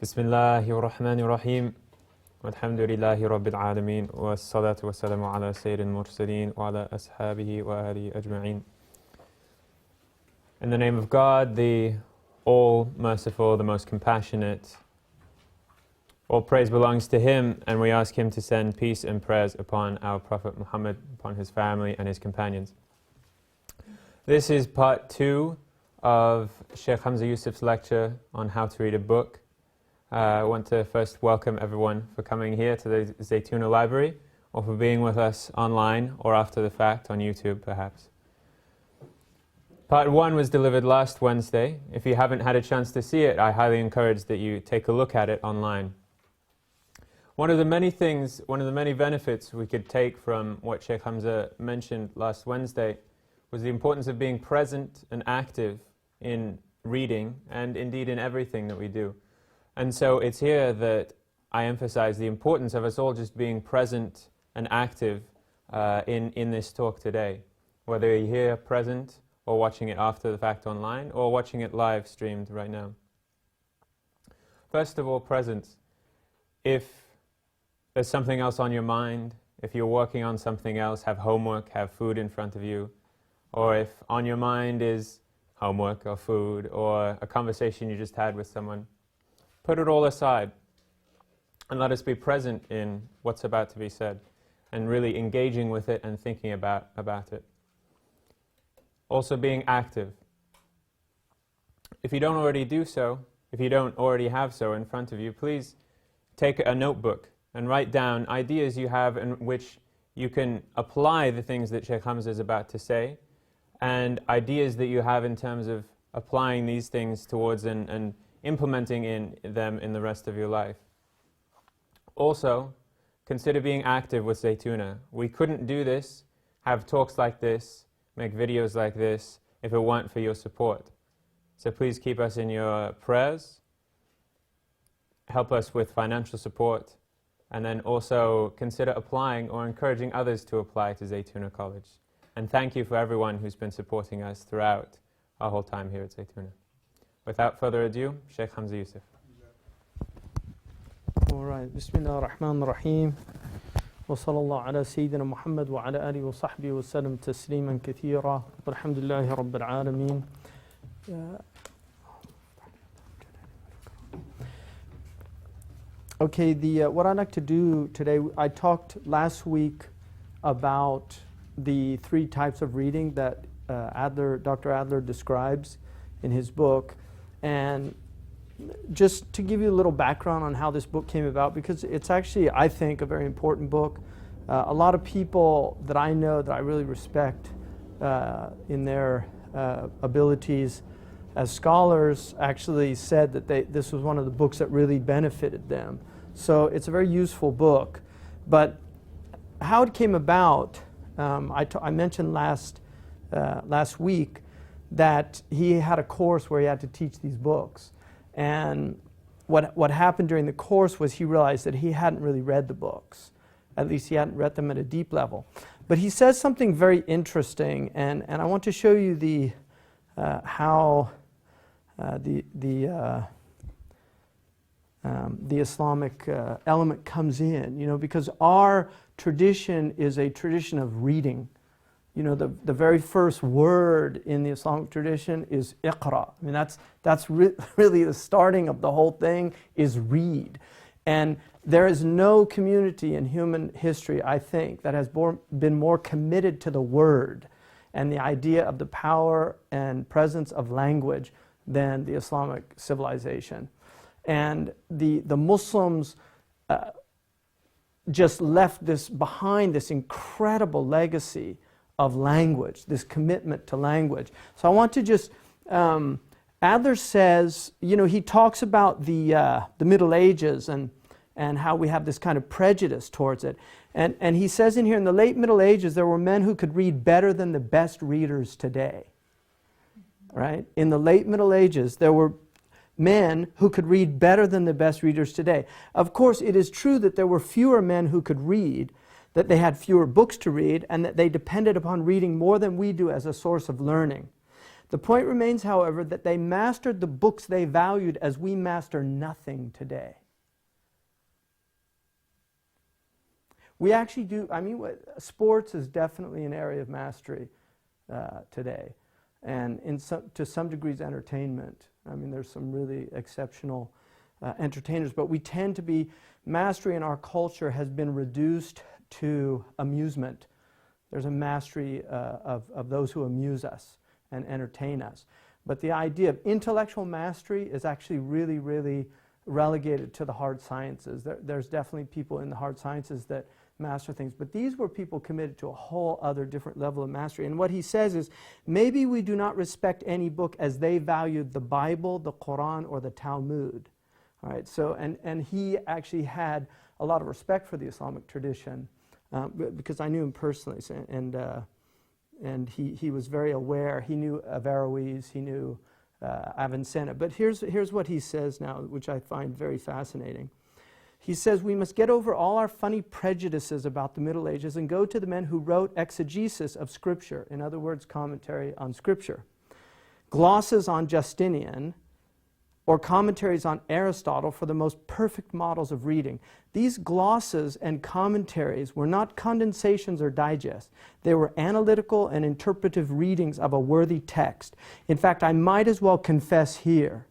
Bismillahirrahmanirrahim. Walhamdulillahi Rabbil Alameen. Wa salatu wa salamu ala Sayyidil Mursaleen wa ala ashabihi wa ahlihi ajma'een. In the name of God, the All-Merciful, the Most Compassionate, all praise belongs to Him, and we ask Him to send peace and prayers upon our Prophet Muhammad, upon his family and his companions. This is part 2 of Shaykh Hamza Yusuf's lecture on how to read a book. I want to first welcome everyone for coming here to the Zaytuna Library, or for being with us online or after the fact on YouTube perhaps. Part 1 was delivered last Wednesday. If you haven't had a chance to see it, I highly encourage that you take a look at it online. One of the many benefits we could take from what Shaykh Hamza mentioned last Wednesday was the importance of being present and active in reading, and indeed in everything that we do. And so it's here that I emphasize the importance of us all just being present and active in this talk today. Whether you're here present, or watching it after the fact online, or watching it live streamed right now. First of all, presence. If there's something else on your mind, if you're working on something else, have homework, have food in front of you, or if on your mind is homework or food or a conversation you just had with someone, put it all aside and let us be present in what's about to be said and really engaging with it and thinking about it. Also being active. If you don't already do so, if you don't already have so in front of you, please take a notebook and write down ideas you have in which you can apply the things that Shaykh Hamza is about to say, and ideas that you have in terms of applying these things towards and implementing them in the rest of your life. Also, consider being active with Zaytuna. We couldn't do this, have talks like this, make videos like this, if it weren't for your support. So please keep us in your prayers, help us with financial support, and then also consider applying or encouraging others to apply to Zaytuna College. And thank you for everyone who's been supporting us throughout our whole time here at Zaytuna. Without further ado, Shaykh Hamza Yusuf. All right. Bismillah ar-Rahman ar-Rahim. Wa sallallahu ala Sayyidina Muhammad wa ala alihi wa sahbihi wa sallam tasliman kathira. Walhamdulillahi Rabbil Alameen. Okay, what I'd like to do today, I talked last week about the 3 types of reading that Dr. Adler describes in his book. And just to give you a little background on how this book came about, because it's actually, I think, a very important book. A lot of people that I know that I really respect in their abilities as scholars actually said that this was one of the books that really benefited them. So it's a very useful book. But how it came about, I mentioned last week that he had a course where he had to teach these books. And what happened during the course was he realized that he hadn't really read the books. At least he hadn't read them at a deep level. But he says something very interesting, and I want to show you how the Islamic element comes in, because our tradition is a tradition of reading. The very first word in the Islamic tradition is Iqra. I mean, that's really the starting of the whole thing, is read. And there is no community in human history, I think, that has been more committed to the word and the idea of the power and presence of language than the Islamic civilization. And the Muslims just left behind this incredible legacy of language, this commitment to language. So I want to just, Adler says, he talks about the Middle Ages and how we have this kind of prejudice towards it. And he says in here, in the late Middle Ages, there were men who could read better than the best readers today. Right? In the late Middle Ages, there were men who could read better than the best readers today. Of course, it is true that there were fewer men who could read, that they had fewer books to read, and that they depended upon reading more than we do as a source of learning. The point remains, however, that they mastered the books they valued as we master nothing today. We actually do, sports is definitely an area of mastery today. And to some degrees, entertainment. There's some really exceptional entertainers, but we tend to be, mastery in our culture has been reduced to amusement. There's a mastery of those who amuse us and entertain us. But the idea of intellectual mastery is actually really, really relegated to the hard sciences. There's definitely people in the hard sciences that master things, but these were people committed to a whole other different level of mastery. And what he says is, maybe we do not respect any book as they valued the Bible, the Quran, or the Talmud. All right, so, and he actually had a lot of respect for the Islamic tradition, because I knew him personally, and he was very aware. He knew Averroes, he knew Avicenna. But here's what he says now, which I find very fascinating. He says, we must get over all our funny prejudices about the Middle Ages and go to the men who wrote exegesis of Scripture, in other words, commentary on Scripture, glosses on Justinian, or commentaries on Aristotle for the most perfect models of reading. These glosses and commentaries were not condensations or digests. They were analytical and interpretive readings of a worthy text. In fact, I might as well confess here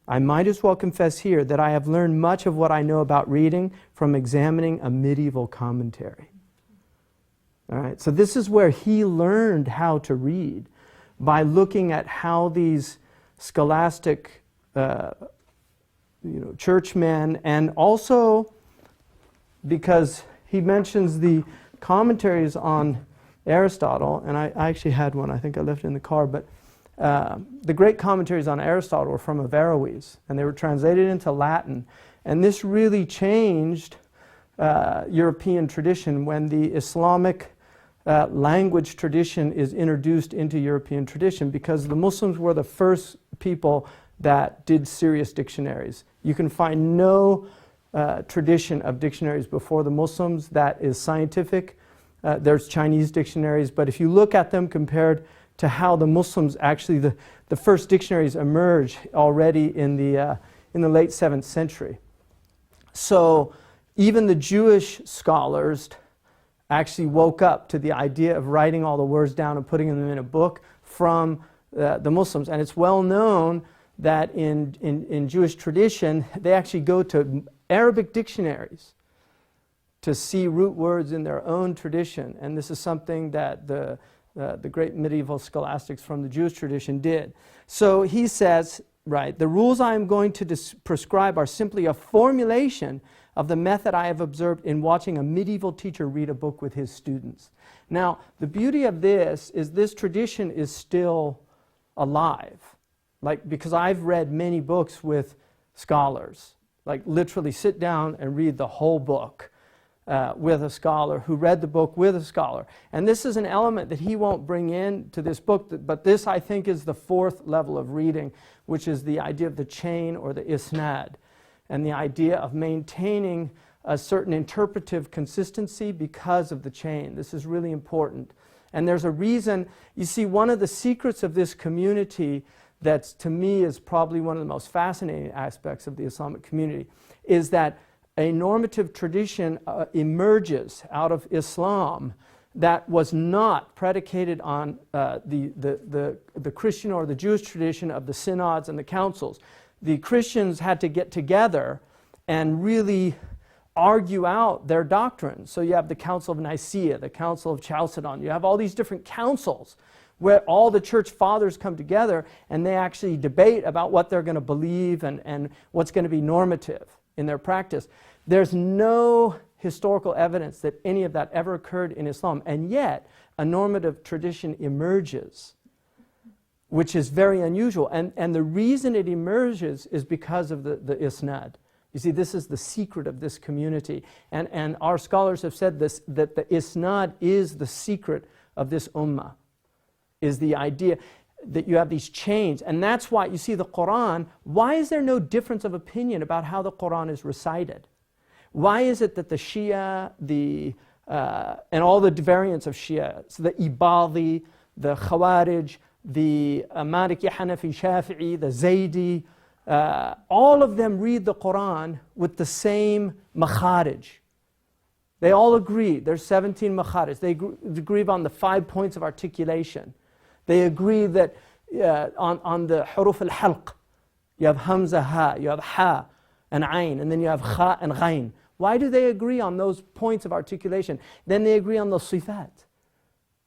that I have learned much of what I know about reading from examining a medieval commentary. All right, so this is where he learned how to read, by looking at how these scholastic churchmen, and also because he mentions the commentaries on Aristotle, and I actually had one, I think I left it in the car, but the great commentaries on Aristotle were from Averroes, and they were translated into Latin, and this really changed European tradition when the Islamic language tradition is introduced into European tradition, because the Muslims were the first people that did serious dictionaries. You can find no tradition of dictionaries before the Muslims that is scientific. There's Chinese dictionaries, but if you look at them compared to how the Muslims actually, the first dictionaries emerged already in the late 7th century. So even the Jewish scholars actually woke up to the idea of writing all the words down and putting them in a book from the Muslims. And it's well known that in Jewish tradition, they actually go to Arabic dictionaries to see root words in their own tradition. And this is something that the great medieval scholastics from the Jewish tradition did. So he says, right, the rules I am going to prescribe are simply a formulation of the method I have observed in watching a medieval teacher read a book with his students. Now, the beauty of this is this tradition is still alive. Because I've read many books with scholars, literally sit down and read the whole book with a scholar who read the book with a scholar. And this is an element that he won't bring into this book, but this, I think, is the fourth level of reading, which is the idea of the chain or the isnad, and the idea of maintaining a certain interpretive consistency because of the chain. This is really important. And there's a reason, you see, one of the secrets of this community that to me is probably one of the most fascinating aspects of the Islamic community is that a normative tradition emerges out of Islam that was not predicated on the Christian or the Jewish tradition of the synods and the councils. The Christians had to get together and really argue out their doctrines. So you have the Council of Nicaea, the Council of Chalcedon. You have all these different councils where all the church fathers come together and they actually debate about what they're going to believe and what's going to be normative in their practice. There's no historical evidence that any of that ever occurred in Islam, and yet a normative tradition emerges, which is very unusual. And the reason it emerges is because of the isnad. You see, this is the secret of this community. And our scholars have said this, that the isnad is the secret of this ummah, is the idea that you have these chains. And that's why, you see, the Quran, why is there no difference of opinion about how the Quran is recited? Why is it that the Shia, and all the variants of Shia, so the Ibadi, the Khawarij, the Maliki, Hanafi, Shafi'i, the Zaydi, all of them read the Quran with the same makharij. They all agree. There's 17 makharij. They agree on the 5 points of articulation. They agree that on the huruf al-halq, you have hamza, ha, you have ha and ayn, and then you have kha and ghayn. Why do they agree on those points of articulation? Then they agree on the sifat.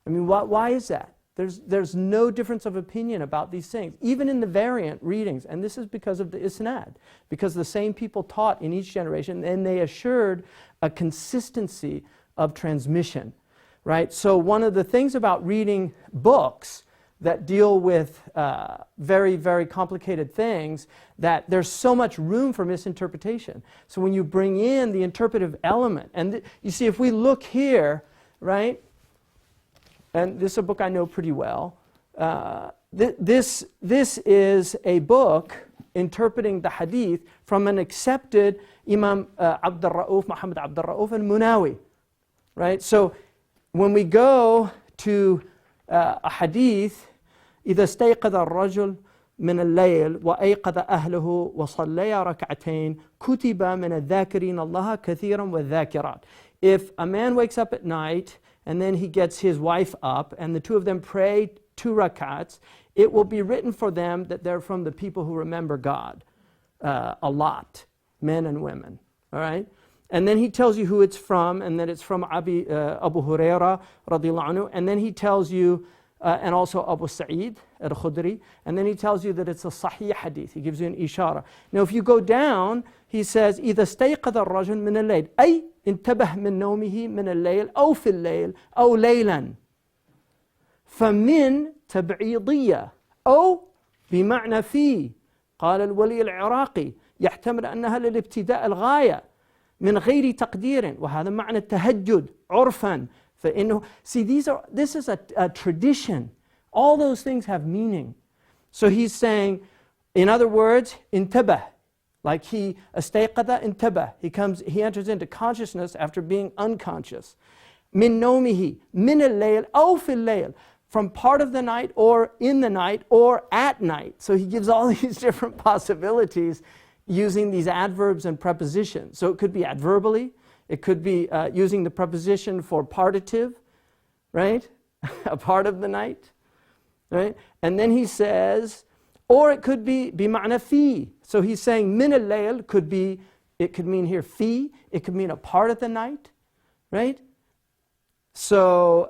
I mean, why is that? There's no difference of opinion about these things, even in the variant readings. And this is because of the isnad, because the same people taught in each generation, and they assured a consistency of transmission, right? So one of the things about reading books that deal with very, very complicated things, that there's so much room for misinterpretation. So when you bring in the interpretive element, and you see, if we look here, right, and this is a book I know pretty well. This is a book interpreting the hadith from an accepted Imam Muhammad Abdul Rauf al-Munawi, right? So when we go to a hadith, إذا استيقظ الرجل من الليل وأيقظ أهله وصليا ركعتين كتب من الذاكرين الله كثيرا والذاكرات. If a man wakes up at night and then he gets his wife up and the two of them pray 2 rakats, it will be written for them that they're from the people who remember God a lot, men and women, all right? And then he tells you who it's from, and that it's from Abu Huraira radiallahu anhu, and then he tells you, and also Abu Sa'id al-Khudri, and then he tells you that it's a sahih hadith. He gives you an ishara. Now if you go down, he says, إذا استيقظ الرجل من الليل أي انتبه من نومه من الليل أو في الليل أو ليلا فمن تبعيضية أو بمعنى في. قال الولي العراقي يحتمل أنها للابتداء الغاية من غير تقدير وهذا معنى التهجد عرفا فإنه. See, this is a tradition. All those things have meaning. So he's saying, in other words, انتبه. Like he استيقظ انتبه. He enters into consciousness after being unconscious. من نومه من الليل أو في الليل. From part of the night or in the night or at night. So he gives all these different possibilities using these adverbs and prepositions. So it could be adverbally. It could be using the preposition for partitive, right? A part of the night, right? And then he says, or it could be bima'na fi. So he's saying min al-layl could be, it could mean here fi, it could mean a part of the night, right? So,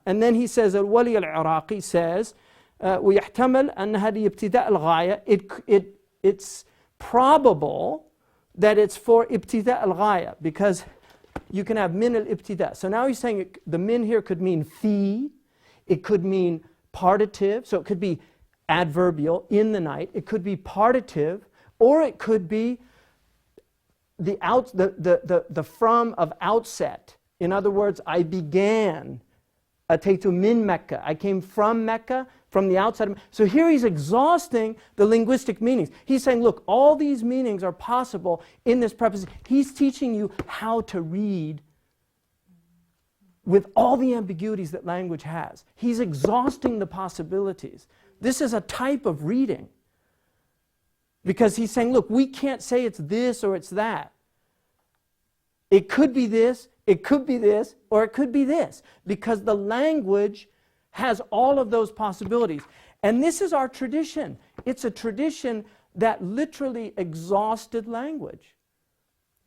and then he says, al-Wali al-Iraqi says, ويحتمل أنها لابتداء الغاية. It's probable that it's for ibtida al-ghaya, because you can have min al-ibtida. So now he's saying the min here could mean fi, it could mean partitive, so it could be adverbial, in the night, it could be partitive, or it could be the from of outset. In other words, I began, ataytu min Mecca, I came from Mecca, from the outside. So here he's exhausting the linguistic meanings. He's saying, look, all these meanings are possible in this preposition. He's teaching you how to read with all the ambiguities that language has. He's exhausting the possibilities. This is a type of reading. Because he's saying, look, we can't say it's this or it's that. It could be this, it could be this, or it could be this. Because the language has all of those possibilities. And this is our tradition. It's a tradition that literally exhausted language.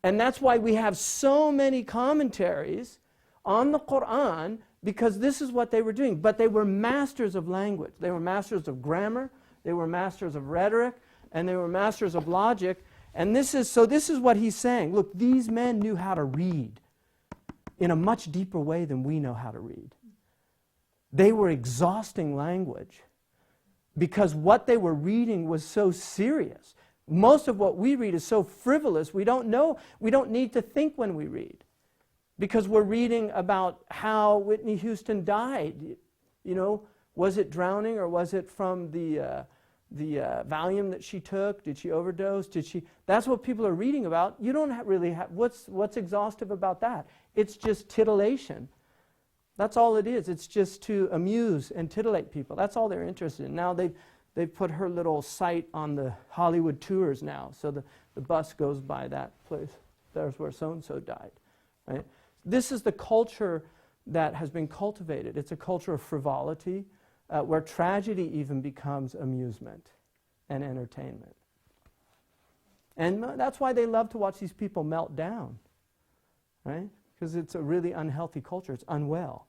And that's why we have so many commentaries on the Quran, because this is what they were doing. But they were masters of language. They were masters of grammar, they were masters of rhetoric, and they were masters of logic. And this is what he's saying. Look, these men knew how to read in a much deeper way than we know how to read. They were exhausting language because what they were reading was so serious. Most of what we read is so frivolous, we don't know, we don't need to think when we read. Because we're reading about how Whitney Houston died. You know, was it drowning or was it from the Valium that she took? Did she overdose? That's what people are reading about. You don't really have, what's exhaustive about that? It's just titillation. That's all it is. It's just to amuse and titillate people. That's all they're interested in. Now they've put her little site on the Hollywood tours now. So the bus goes by that place. There's where so-and-so died. Right? This is the culture that has been cultivated. It's a culture of frivolity where tragedy even becomes amusement and entertainment. And that's why they love to watch these people melt down. Right? Because it's a really unhealthy culture. It's unwell.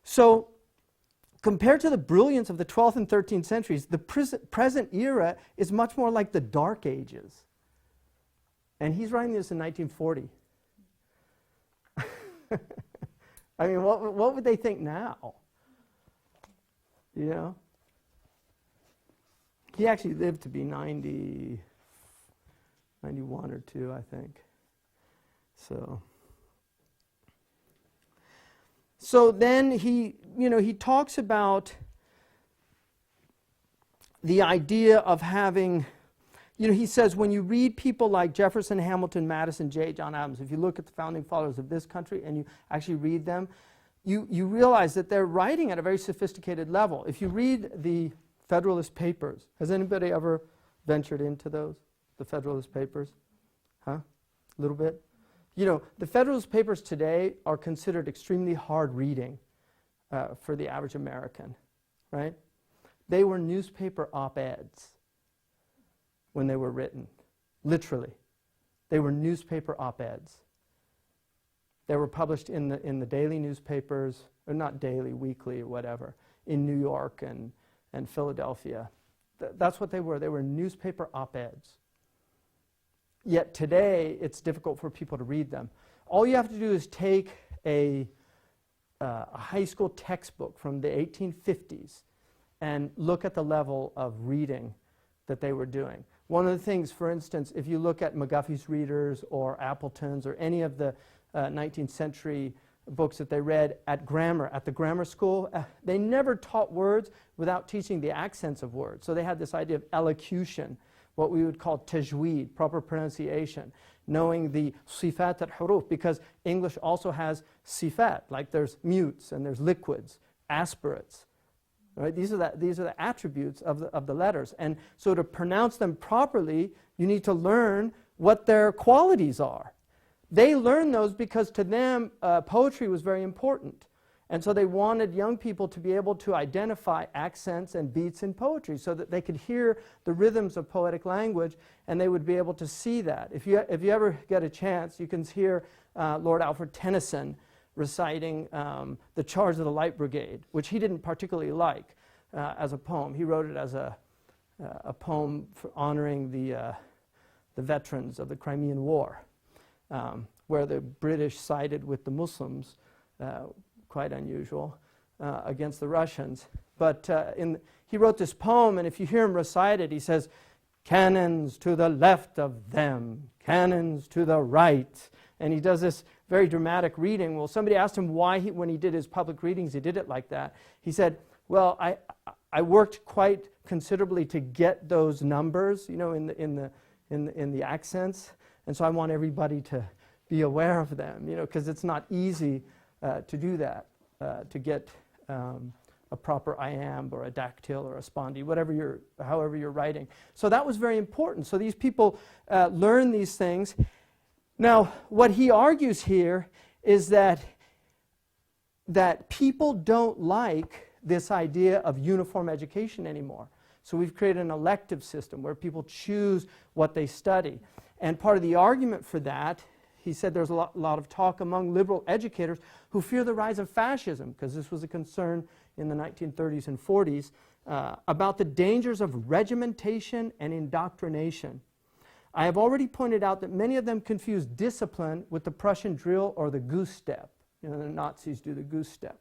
So, compared to the brilliance of the 12th and 13th centuries, the present era is much more like the Dark Ages. And he's writing this in 1940. I mean, what would they think now? You know? He actually lived to be 90, 91 or 2, I think. So then he talks about the idea of having, he says when you read people like Jefferson, Hamilton, Madison, John Adams, if you look at the founding fathers of this country and you actually read them, you realize that they're writing at a very sophisticated level. If you read the Federalist Papers, has anybody ever ventured into those, the Federalist Papers? Huh? A little bit? The Federalist Papers today are considered extremely hard reading for the average American, right? They were newspaper op-eds when they were written, literally. They were newspaper op-eds. They were published in the daily newspapers, or not daily, weekly, or whatever, in New York and Philadelphia. That's what they were. They were newspaper op-eds. Yet today, it's difficult for people to read them. All you have to do is take a high school textbook from the 1850s and look at the level of reading that they were doing. One of the things, for instance, if you look at McGuffey's Readers or Appleton's or any of the 19th century books that they read at the grammar school, they never taught words without teaching the accents of words. So they had this idea of elocution, what we would call tajweed, proper pronunciation, knowing the sifat al-huruf, because English also has sifat, like there's mutes and there's liquids, aspirates. Right? These are the attributes of the letters. And so to pronounce them properly, you need to learn what their qualities are. They learned those because to them, poetry was very important. And so they wanted young people to be able to identify accents and beats in poetry so that they could hear the rhythms of poetic language and they would be able to see that. If you ever get a chance, you can hear Lord Alfred Tennyson reciting The Charge of the Light Brigade, which he didn't particularly like as a poem. He wrote it as a poem for honoring the veterans of the Crimean War, where the British sided with the Muslims, quite unusual, against the Russians. But he wrote this poem, and if you hear him recite it, he says, "Cannons to the left of them, cannons to the right." And he does this very dramatic reading. Well, somebody asked him why, when he did his public readings, he did it like that. He said, well, I worked quite considerably to get those numbers, in the accents, and so I want everybody to be aware of them, because it's not easy to do that, to get a proper iamb or a dactyl or a spondy, however you're writing. So that was very important. So these people learn these things. Now, what he argues here is that people don't like this idea of uniform education anymore. So we've created an elective system where people choose what they study. And part of the argument for that, he said there's a lot of talk among liberal educators who fear the rise of fascism, because this was a concern in the 1930s and 40s, about the dangers of regimentation and indoctrination. I have already pointed out that many of them confuse discipline with the Prussian drill or the goose step. The Nazis do the goose step.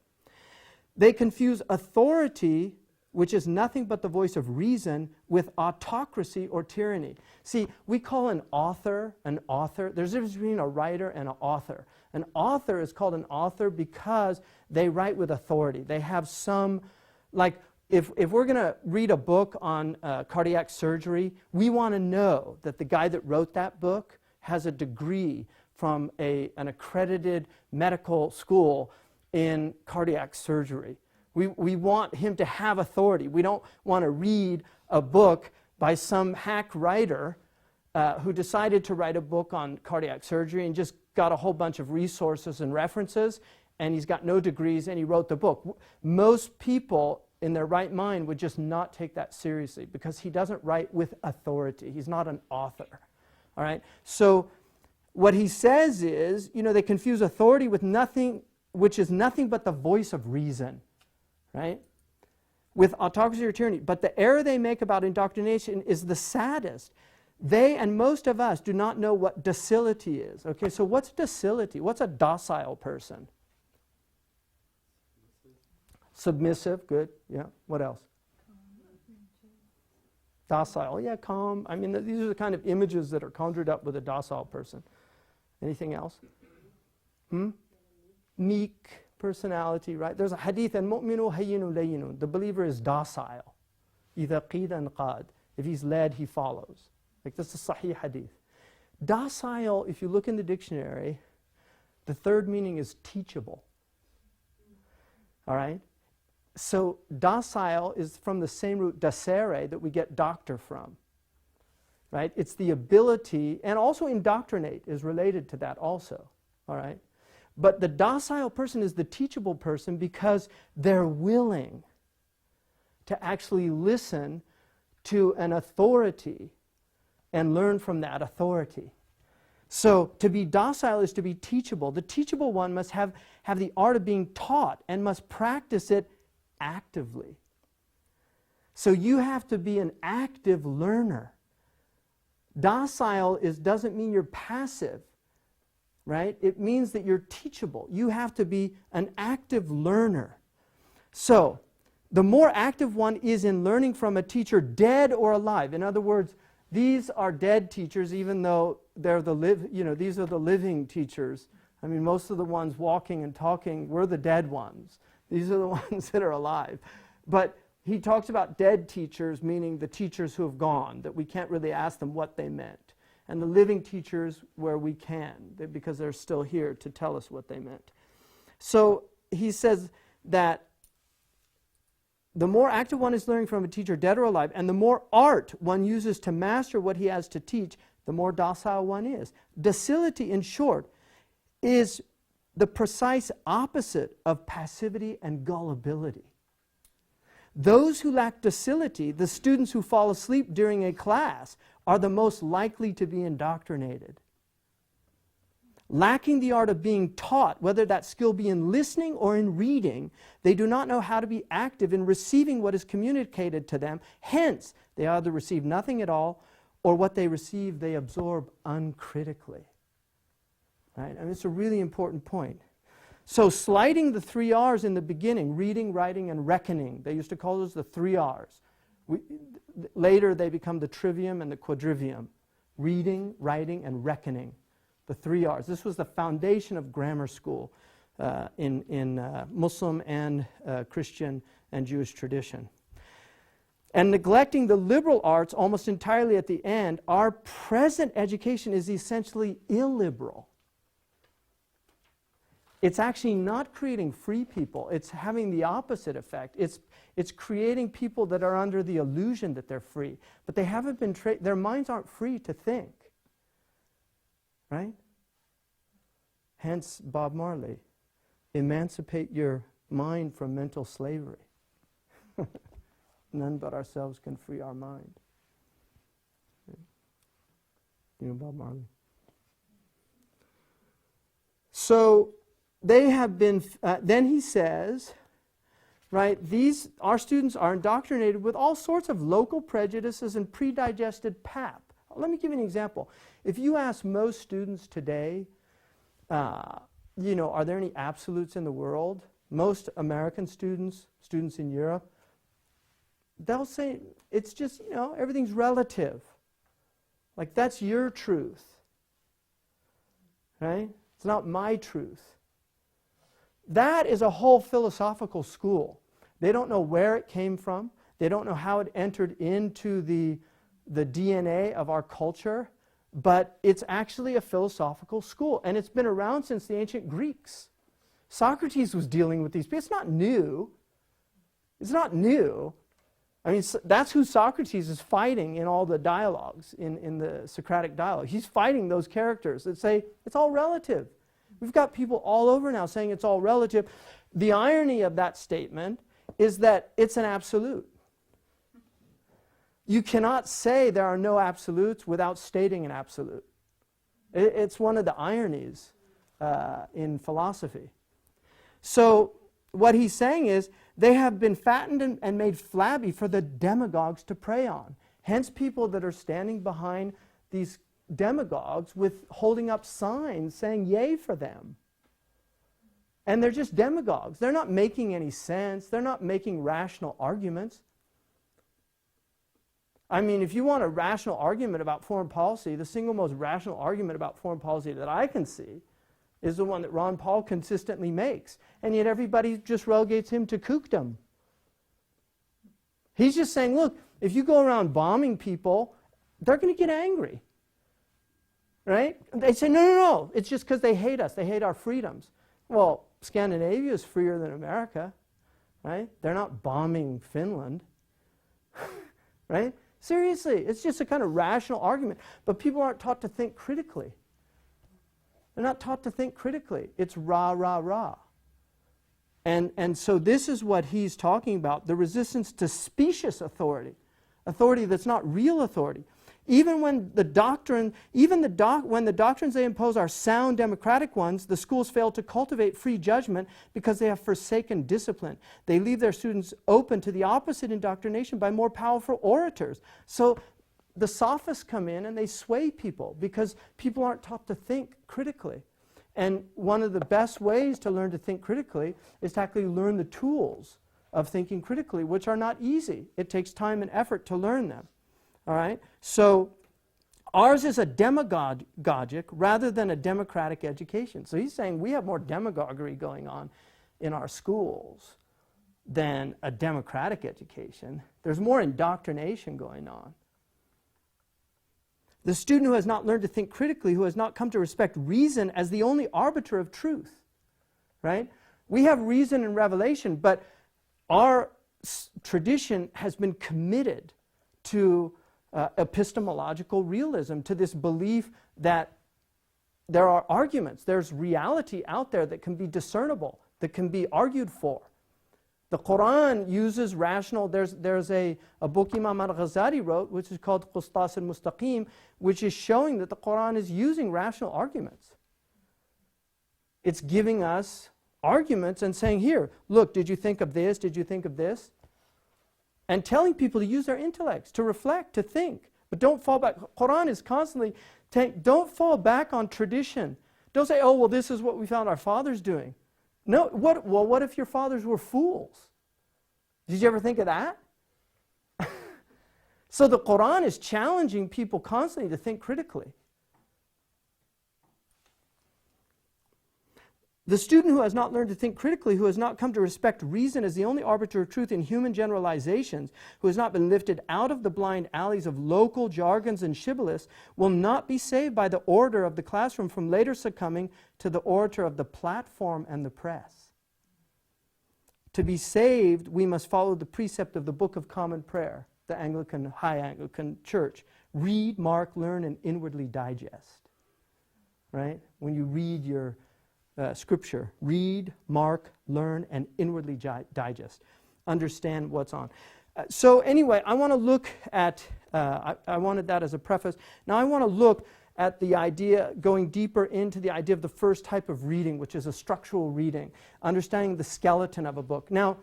They confuse authority, which is nothing but the voice of reason, with autocracy or tyranny. See, we call an author. There's a difference between a writer and an author. An author is called an author because they write with authority. They have some, like, if we're going to read a book on cardiac surgery, we want to know that the guy that wrote that book has a degree from an accredited medical school in cardiac surgery. We want him to have authority. We don't want to read a book by some hack writer who decided to write a book on cardiac surgery and just got a whole bunch of resources and references, and he's got no degrees, and he wrote the book. Most people in their right mind would just not take that seriously because he doesn't write with authority. He's not an author. All right? So what he says is, they confuse authority with nothing, which is nothing but the voice of reason, right? With autocracy or tyranny. But the error they make about indoctrination is the saddest. They and most of us do not know what docility is. Okay, so what's docility? What's a docile person? Submissive, good. Yeah, what else? Docile, yeah, calm. I mean, these are the kind of images that are conjured up with a docile person. Anything else? Meek personality, right? There's a hadith, al-mu'minu hayyinu layyinu. The believer is docile. إِذَا قِيدَ انْقَادَ. If he's led, he follows. Like, this is Sahih hadith. Docile, if you look in the dictionary, the third meaning is teachable. All right? So docile is from the same root, dacere, that we get doctor from. Right? It's the ability, and also indoctrinate is related to that also. All right? But the docile person is the teachable person because they're willing to actually listen to an authority and learn from that authority. So to be docile is to be teachable. The teachable one must have the art of being taught and must practice it actively. So you have to be an active learner. Docile doesn't mean you're passive, right? It means that you're teachable. You have to be an active learner. So the more active one is in learning from a teacher, dead or alive. In other words, these are dead teachers, even though they're these are the living teachers. I mean, most of the ones walking and talking, we're the dead ones. These are the ones that are alive. But he talks about dead teachers, meaning the teachers who have gone, that we can't really ask them what they meant. And the living teachers where we can, because they're still here to tell us what they meant. So he says that the more active one is learning from a teacher, dead or alive, and the more art one uses to master what he has to teach, the more docile one is. Docility, in short, is the precise opposite of passivity and gullibility. Those who lack docility, the students who fall asleep during a class, are the most likely to be indoctrinated. Lacking the art of being taught, whether that skill be in listening or in reading, they do not know how to be active in receiving what is communicated to them. Hence, they either receive nothing at all, or what they receive they absorb uncritically. Right? I mean, it's a really important point. So slighting the 3 R's in the beginning, reading, writing, and reckoning, they used to call those the 3 R's. Later they become the trivium and the quadrivium. Reading, writing, and reckoning. The 3 R's. This was the foundation of grammar school in Muslim and Christian and Jewish tradition. And neglecting the liberal arts almost entirely at the end, our present education is essentially illiberal. It's actually not creating free people. It's having the opposite effect. It's creating people that are under the illusion that they're free. But they haven't been their minds aren't free to think. Right? Hence Bob Marley. Emancipate your mind from mental slavery. None but ourselves can free our mind. You know Bob Marley? So they have been, then he says, right, our students are indoctrinated with all sorts of local prejudices and pre-digested pap. Let me give you an example. If you ask most students today, are there any absolutes in the world? Most American students in Europe, they'll say, it's just, everything's relative. Like, that's your truth. Right? It's not my truth. That is a whole philosophical school. They don't know where it came from. They don't know how it entered into the DNA of our culture, but it's actually a philosophical school, and it's been around since the ancient Greeks. Socrates was dealing with these people. It's not new. It's not new. I mean, that's who Socrates is fighting in all the dialogues, in the Socratic dialogue. He's fighting those characters that say it's all relative. We've got people all over now saying it's all relative. The irony of that statement is that it's an absolute. You cannot say there are no absolutes without stating an absolute. It's one of the ironies in philosophy. So what he's saying is they have been fattened and made flabby for the demagogues to prey on. Hence people that are standing behind these demagogues with holding up signs saying yay for them. And they're just demagogues. They're not making any sense. They're not making rational arguments. I mean, if you want a rational argument about foreign policy, the single most rational argument about foreign policy that I can see is the one that Ron Paul consistently makes. And yet everybody just relegates him to kookdom. He's just saying, look, if you go around bombing people, they're going to get angry. Right? They say, no, it's just because they hate us. They hate our freedoms. Well, Scandinavia is freer than America. Right? They're not bombing Finland. Right? Seriously, it's just a kind of rational argument. But people aren't taught to think critically. They're not taught to think critically. It's rah, rah, rah. And so this is what he's talking about, the resistance to specious authority, authority that's not real authority. Even when the doctrines they impose are sound democratic ones, the schools fail to cultivate free judgment because they have forsaken discipline. They leave their students open to the opposite indoctrination by more powerful orators. So the sophists come in and they sway people because people aren't taught to think critically. And one of the best ways to learn to think critically is to actually learn the tools of thinking critically, which are not easy. It takes time and effort to learn them. All right? So ours is a demagogic rather than a democratic education. So he's saying we have more demagoguery going on in our schools than a democratic education. There's more indoctrination going on. The student who has not learned to think critically, who has not come to respect reason as the only arbiter of truth, right? We have reason and revelation, but our tradition has been committed to epistemological realism, to this belief that there are arguments, there's reality out there that can be discernible, that can be argued for. The Quran uses rational, there's a book Imam al-Ghazali wrote, which is called Qustas al-Mustaqim, which is showing that the Quran is using rational arguments. It's giving us arguments and saying, here, look, did you think of this? Did you think of this? And telling people to use their intellects, to reflect, to think. But don't fall back. Quran is constantly, don't fall back on tradition. Don't say, oh, well, this is what we found our fathers doing. No, what if your fathers were fools? Did you ever think of that? So the Quran is challenging people constantly to think critically. The student who has not learned to think critically, who has not come to respect reason as the only arbiter of truth in human generalizations, who has not been lifted out of the blind alleys of local jargons and shibboleths, will not be saved by the orator of the classroom from later succumbing to the orator of the platform and the press. To be saved, we must follow the precept of the Book of Common Prayer, the Anglican, High Anglican Church. Read, mark, learn, and inwardly digest. Right? When you read your Scripture, read, mark, learn, and inwardly digest. Understand what's on. So anyway, I want to look at, I wanted that as a preface. Now I want to look at the idea, going deeper into the idea of the first type of reading, which is a structural reading, understanding the skeleton of a book. Now,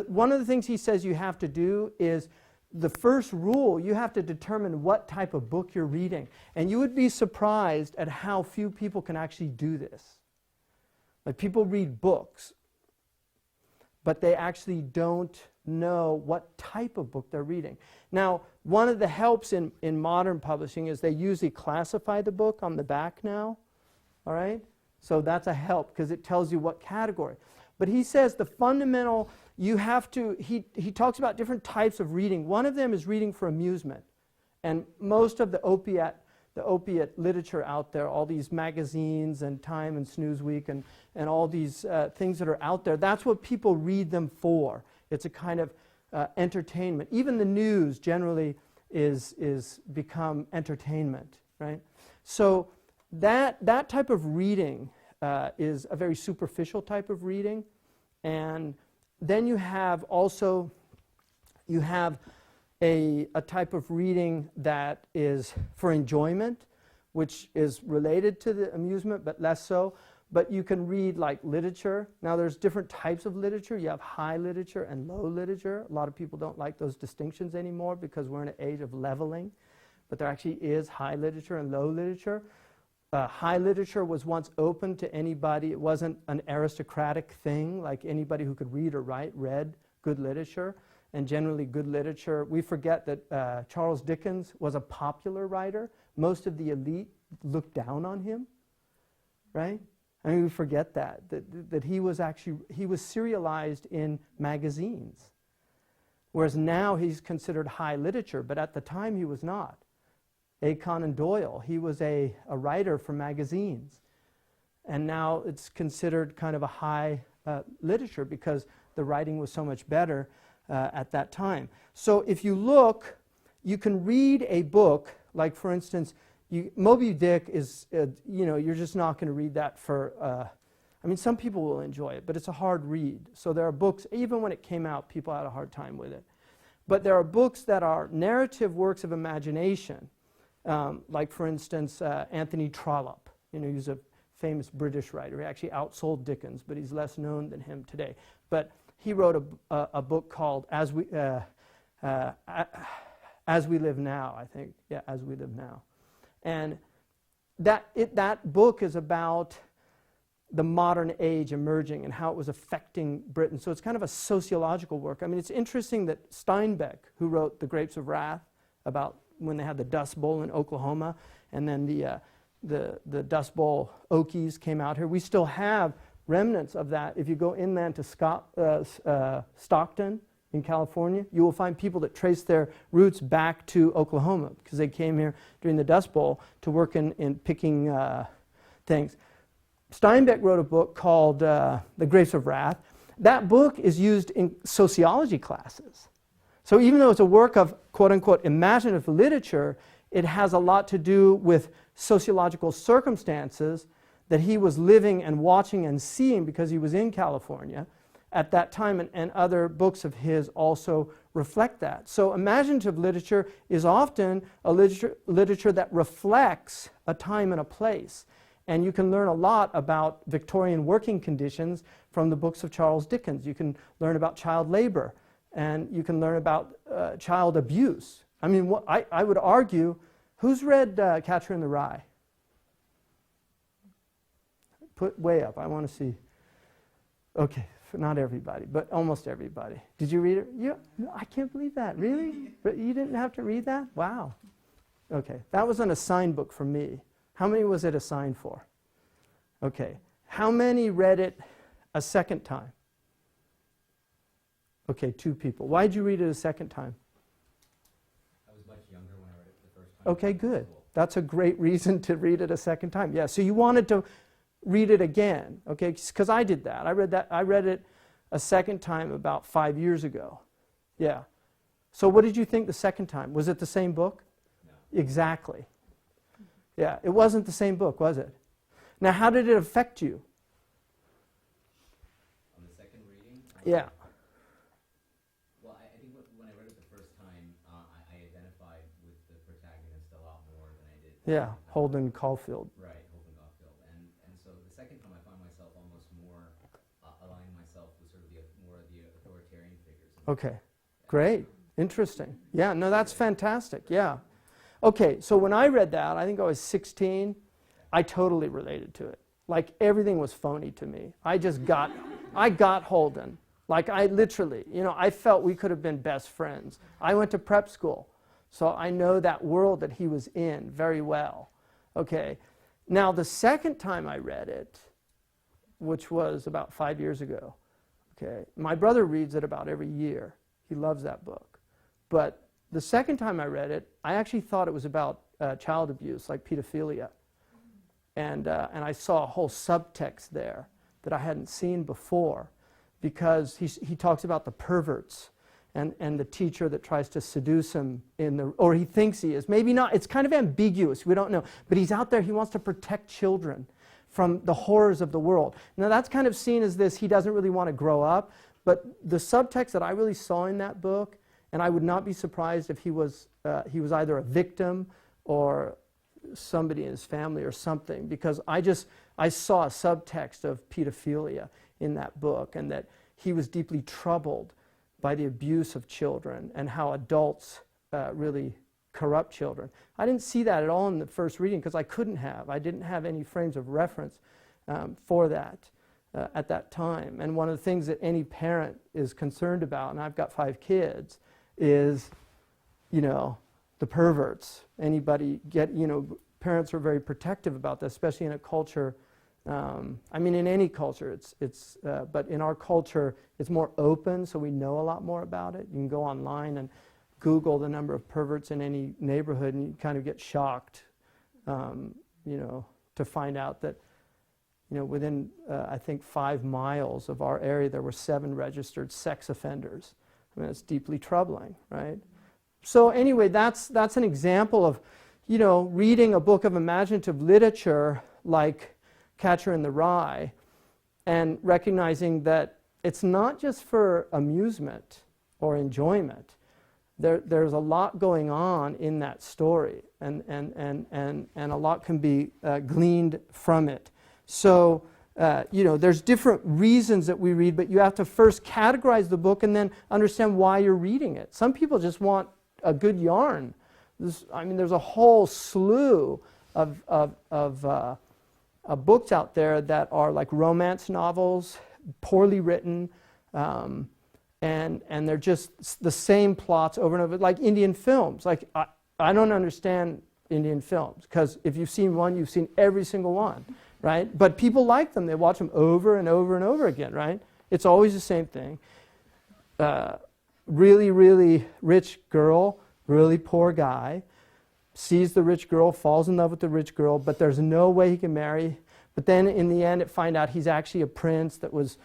one of the things he says you have to do is, the first rule, you have to determine what type of book you're reading. And you would be surprised at how few people can actually do this. Like, people read books, but they actually don't know what type of book they're reading. Now, one of the helps in modern publishing is they usually classify the book on the back now. All right? So that's a help because it tells you what category. But he says the fundamental, you have to, he talks about different types of reading. One of them is reading for amusement. And most of the opiate the opiate literature out there, all these magazines and Time and Newsweek and all these things that are out there. That's what people read them for. It's a kind of entertainment. Even the news generally is become entertainment, right? So that type of reading is a very superficial type of reading. And then you have also, you have a type of reading that is for enjoyment, which is related to the amusement, but less so. But you can read like literature. Now there's different types of literature. You have high literature and low literature. A lot of people don't like those distinctions anymore because we're in an age of leveling. But there actually is high literature and low literature. High literature was once open to anybody. It wasn't an aristocratic thing, like anybody who could read or write read good literature. And generally good literature, we forget that Charles Dickens was a popular writer. Most of the elite looked down on him, right? I mean, we forget that he was serialized in magazines. Whereas now he's considered high literature, but at the time he was not. Conan Doyle, he was a writer for magazines. And now it's considered kind of a high literature because the writing was so much better at that time. So if you look, you can read a book, like for instance, Moby Dick is, you're just not going to read that for, I mean, some people will enjoy it, but it's a hard read. So there are books, even when it came out, people had a hard time with it. But there are books that are narrative works of imagination, like for instance, Anthony Trollope. He's a famous British writer. He actually outsold Dickens, but he's less known than him today. But he wrote a book called As We Live Now, I think. Yeah, As We Live Now. And that book is about the modern age emerging and how it was affecting Britain. So it's kind of a sociological work. I mean, it's interesting that Steinbeck, who wrote The Grapes of Wrath, about when they had the Dust Bowl in Oklahoma, and then the Dust Bowl Okies came out here. We still have remnants of that. If you go inland to Stockton in California, you will find people that trace their roots back to Oklahoma because they came here during the Dust Bowl to work in picking things. Steinbeck wrote a book called The Grapes of Wrath. That book is used in sociology classes. So even though it's a work of quote-unquote imaginative literature, it has a lot to do with sociological circumstances that he was living and watching and seeing because he was in California at that time, and other books of his also reflect that. So imaginative literature is often a literature that reflects a time and a place. And you can learn a lot about Victorian working conditions from the books of Charles Dickens. You can learn about child labor, and you can learn about child abuse. I mean, I would argue, who's read Catcher in the Rye? Put way up, I want to see. Okay, not everybody, but almost everybody. Did you read it? I can't believe that, really? But you didn't have to read that? Wow. Okay, that was an assigned book for me. How many was it assigned for? Okay, how many read it a second time? Okay, 2 people. Why did you read it a second time? I was much younger when I read it the first time. Okay, good. That's a great reason to read it a second time. Yeah, so you wanted to read it again, okay? Because I did that. I read it a second time about 5 years ago. Yeah. So what did you think the second time? Was it the same book? No. Exactly. Yeah, it wasn't the same book, was it? Now, how did it affect you? On the second reading? Yeah. Well, I think when I read it the first time, I identified with the protagonist a lot more than I did. Yeah, Holden Caulfield. Right, Holden Caulfield. And so the second time I found myself almost more aligning myself with sort of more of the authoritarian figures. Okay, great, interesting. Yeah, no, that's fantastic, yeah. Okay, so when I read that, I think I was 16, I totally related to it. Like everything was phony to me. I got Holden. Like I literally, I felt we could have been best friends. I went to prep school, so I know that world that he was in very well. Okay, now the second time I read it, which was about 5 years ago, okay, my brother reads it about every year. He loves that book. But the second time I read it, I actually thought it was about child abuse, like pedophilia. And I saw a whole subtext there that I hadn't seen before, because he talks about the perverts and the teacher that tries to seduce him or he thinks he is. Maybe not. It's kind of ambiguous. We don't know. But he's out there. He wants to protect children from the horrors of the world. Now that's kind of seen as this, he doesn't really want to grow up. But the subtext that I really saw in that book, and I would not be surprised if he was either a victim or somebody in his family or something, because I saw a subtext of pedophilia in that book, and that he was deeply troubled by the abuse of children and how adults really corrupt children. I didn't see that at all in the first reading, because I couldn't have. I didn't have any frames of reference for that at that time. And one of the things that any parent is concerned about, and I've got 5 kids, is, the perverts. Parents are very protective about this, especially in a culture. In any culture, but in our culture, it's more open, so we know a lot more about it. You can go online and Google the number of perverts in any neighborhood, and you kind of get shocked, to find out that, within, I think, 5 miles of our area, there were 7 registered sex offenders. It's deeply troubling, right? So anyway, that's an example of, reading a book of imaginative literature like Catcher in the Rye, and recognizing that it's not just for amusement or enjoyment. There's a lot going on in that story, and a lot can be gleaned from it. So, there's different reasons that we read, but you have to first categorize the book and then understand why you're reading it. Some people just want a good yarn. There's a whole slew of books out there that are like romance novels, poorly written, and they're just the same plots over and over, like Indian films. Like I don't understand Indian films, because if you've seen one, you've seen every single one, right? But people like them. They watch them over and over and over again, right? It's always the same thing. Really, really rich girl, really poor guy, sees the rich girl, falls in love with the rich girl, but there's no way he can marry. But then in the end, it find out he's actually a prince that was,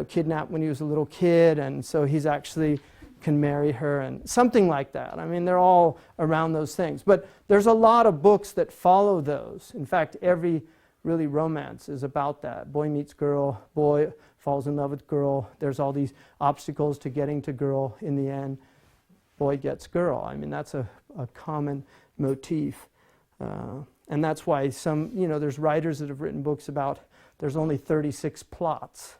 kidnapped when he was a little kid, and so he's actually can marry her, and something like that. They're all around those things. But there's a lot of books that follow those. In fact, every really romance is about that. Boy meets girl, boy falls in love with girl. There's all these obstacles to getting to girl. In the end, boy gets girl. That's a common motif. And that's why there's writers that have written books about there's only 36 plots,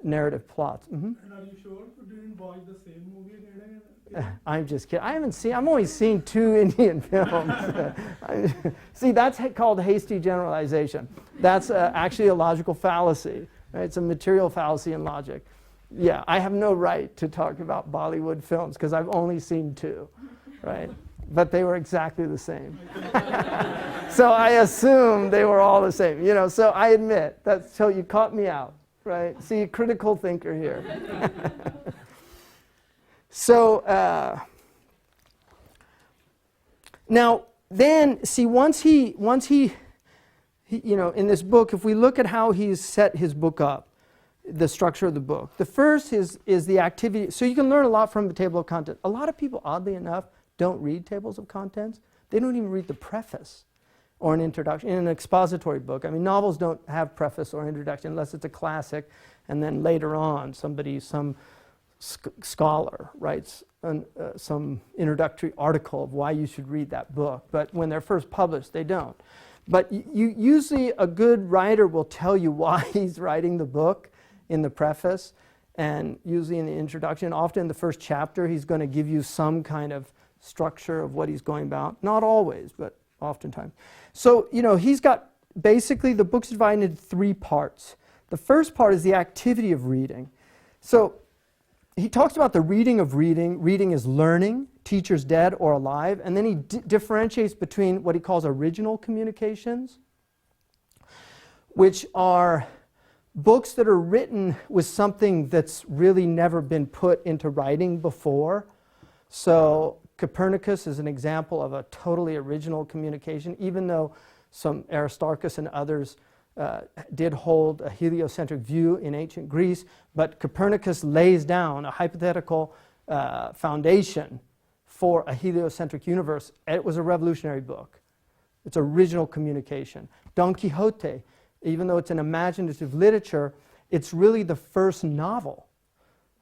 narrative plots. Mm-hmm. And are you sure you didn't watch the same movie again? I'm just kidding. I'm only seen 2 Indian films. See, that's called hasty generalization. That's actually a logical fallacy. Right? It's a material fallacy in logic. Yeah, I have no right to talk about Bollywood films because I've only seen 2, right? But they were exactly the same. So I assume they were all the same. So I admit, so you caught me out, right? See, critical thinker here. So now then, see, once he in this book, if we look at how he's set his book up, the structure of the book, the first is the activity. So you can learn a lot from the table of contents. A lot of people, oddly enough, don't read tables of contents. They don't even read the preface or an introduction. In an expository book, novels don't have preface or introduction unless it's a classic, and then later on some scholar writes some introductory article of why you should read that book. But when they're first published, they don't. But usually a good writer will tell you why he's writing the book in the preface, and usually in the introduction. Often in the first chapter, he's going to give you some kind of structure of what he's going about. Not always, but oftentimes. So, he's got, basically the book's divided into 3 parts. The first part is the activity of reading. So, he talks about the reading of reading. Reading is learning, teachers dead or alive. And then he differentiates between what he calls original communications, which are books that are written with something that's really never been put into writing before. So, Copernicus is an example of a totally original communication, even though some Aristarchus and others did hold a heliocentric view in ancient Greece, but Copernicus lays down a hypothetical foundation for a heliocentric universe. It was a revolutionary book. It's original communication. Don Quixote, even though it's an imaginative literature, it's really the first novel.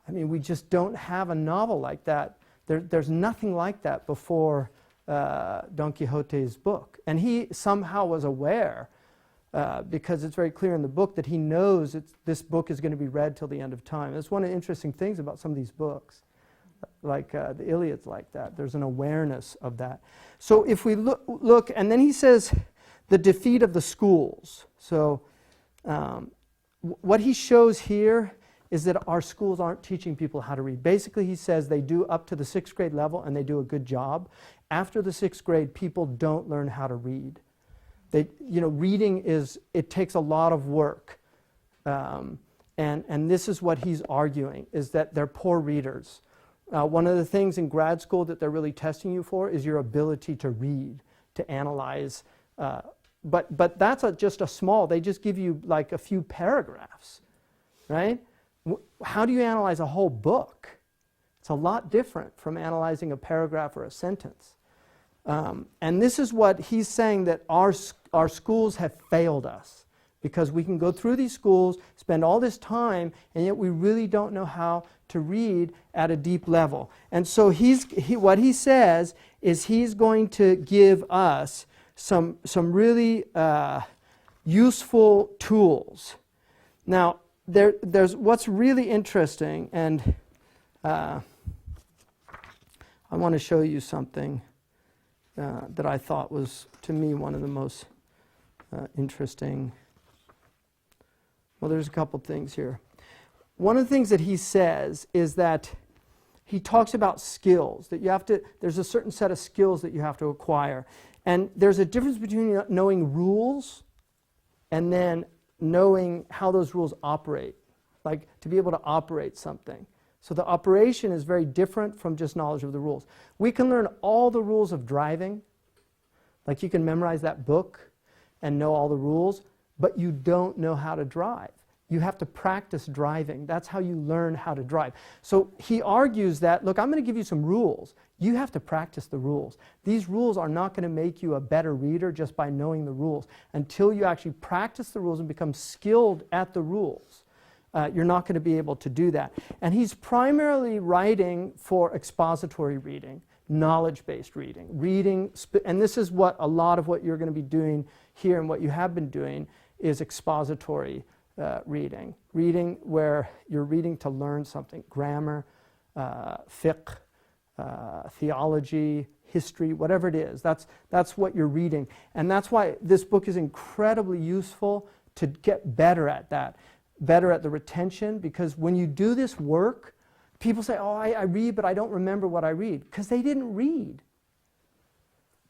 I mean, we just don't have a novel like that. There's nothing like that before Don Quixote's book. And he somehow was aware, because it's very clear in the book, that he knows this book is going to be read till the end of time. That's one of the interesting things about some of these books. Like the Iliad's like that. There's an awareness of that. So if we look, and then he says the defeat of the schools. So what he shows here is that our schools aren't teaching people how to read. Basically, he says they do up to the 6th grade level and they do a good job. After the 6th grade, people don't learn how to read. Reading it takes a lot of work. And this is what he's arguing, is that they're poor readers. One of the things in grad school that they're really testing you for is your ability to read, to analyze. But that's just a small, they just give you like a few paragraphs, right? How do you analyze a whole book? It's a lot different from analyzing a paragraph or a sentence. And this is what he's saying, that our schools have failed us. Because we can go through these schools, spend all this time, and yet we really don't know how to read at a deep level. And so what he says is he's going to give us some really useful tools. Now, there's what's really interesting, and I want to show you something that I thought was, to me, one of the most interesting. Well, there's a couple things here. One of the things that he says is that he talks about skills, that there's a certain set of skills that you have to acquire. And there's a difference between knowing rules and then knowing how those rules operate, like to be able to operate something. So the operation is very different from just knowledge of the rules. We can learn all the rules of driving, like you can memorize that book and know all the rules, but you don't know how to drive. You have to practice driving. That's how you learn how to drive. So he argues that, look, I'm going to give you some rules. You have to practice the rules. These rules are not going to make you a better reader just by knowing the rules. Until you actually practice the rules and become skilled at the rules, you're not going to be able to do that. And he's primarily writing for expository reading, knowledge-based reading. And this is what a lot of what you're going to be doing here and what you have been doing is expository reading. Reading where you're reading to learn something. Grammar, fiqh, theology, history, whatever it is. That's what you're reading. And that's why this book is incredibly useful to get better at that. Better at the retention, because when you do this work, people say, oh, I read, but I don't remember what I read, because they didn't read.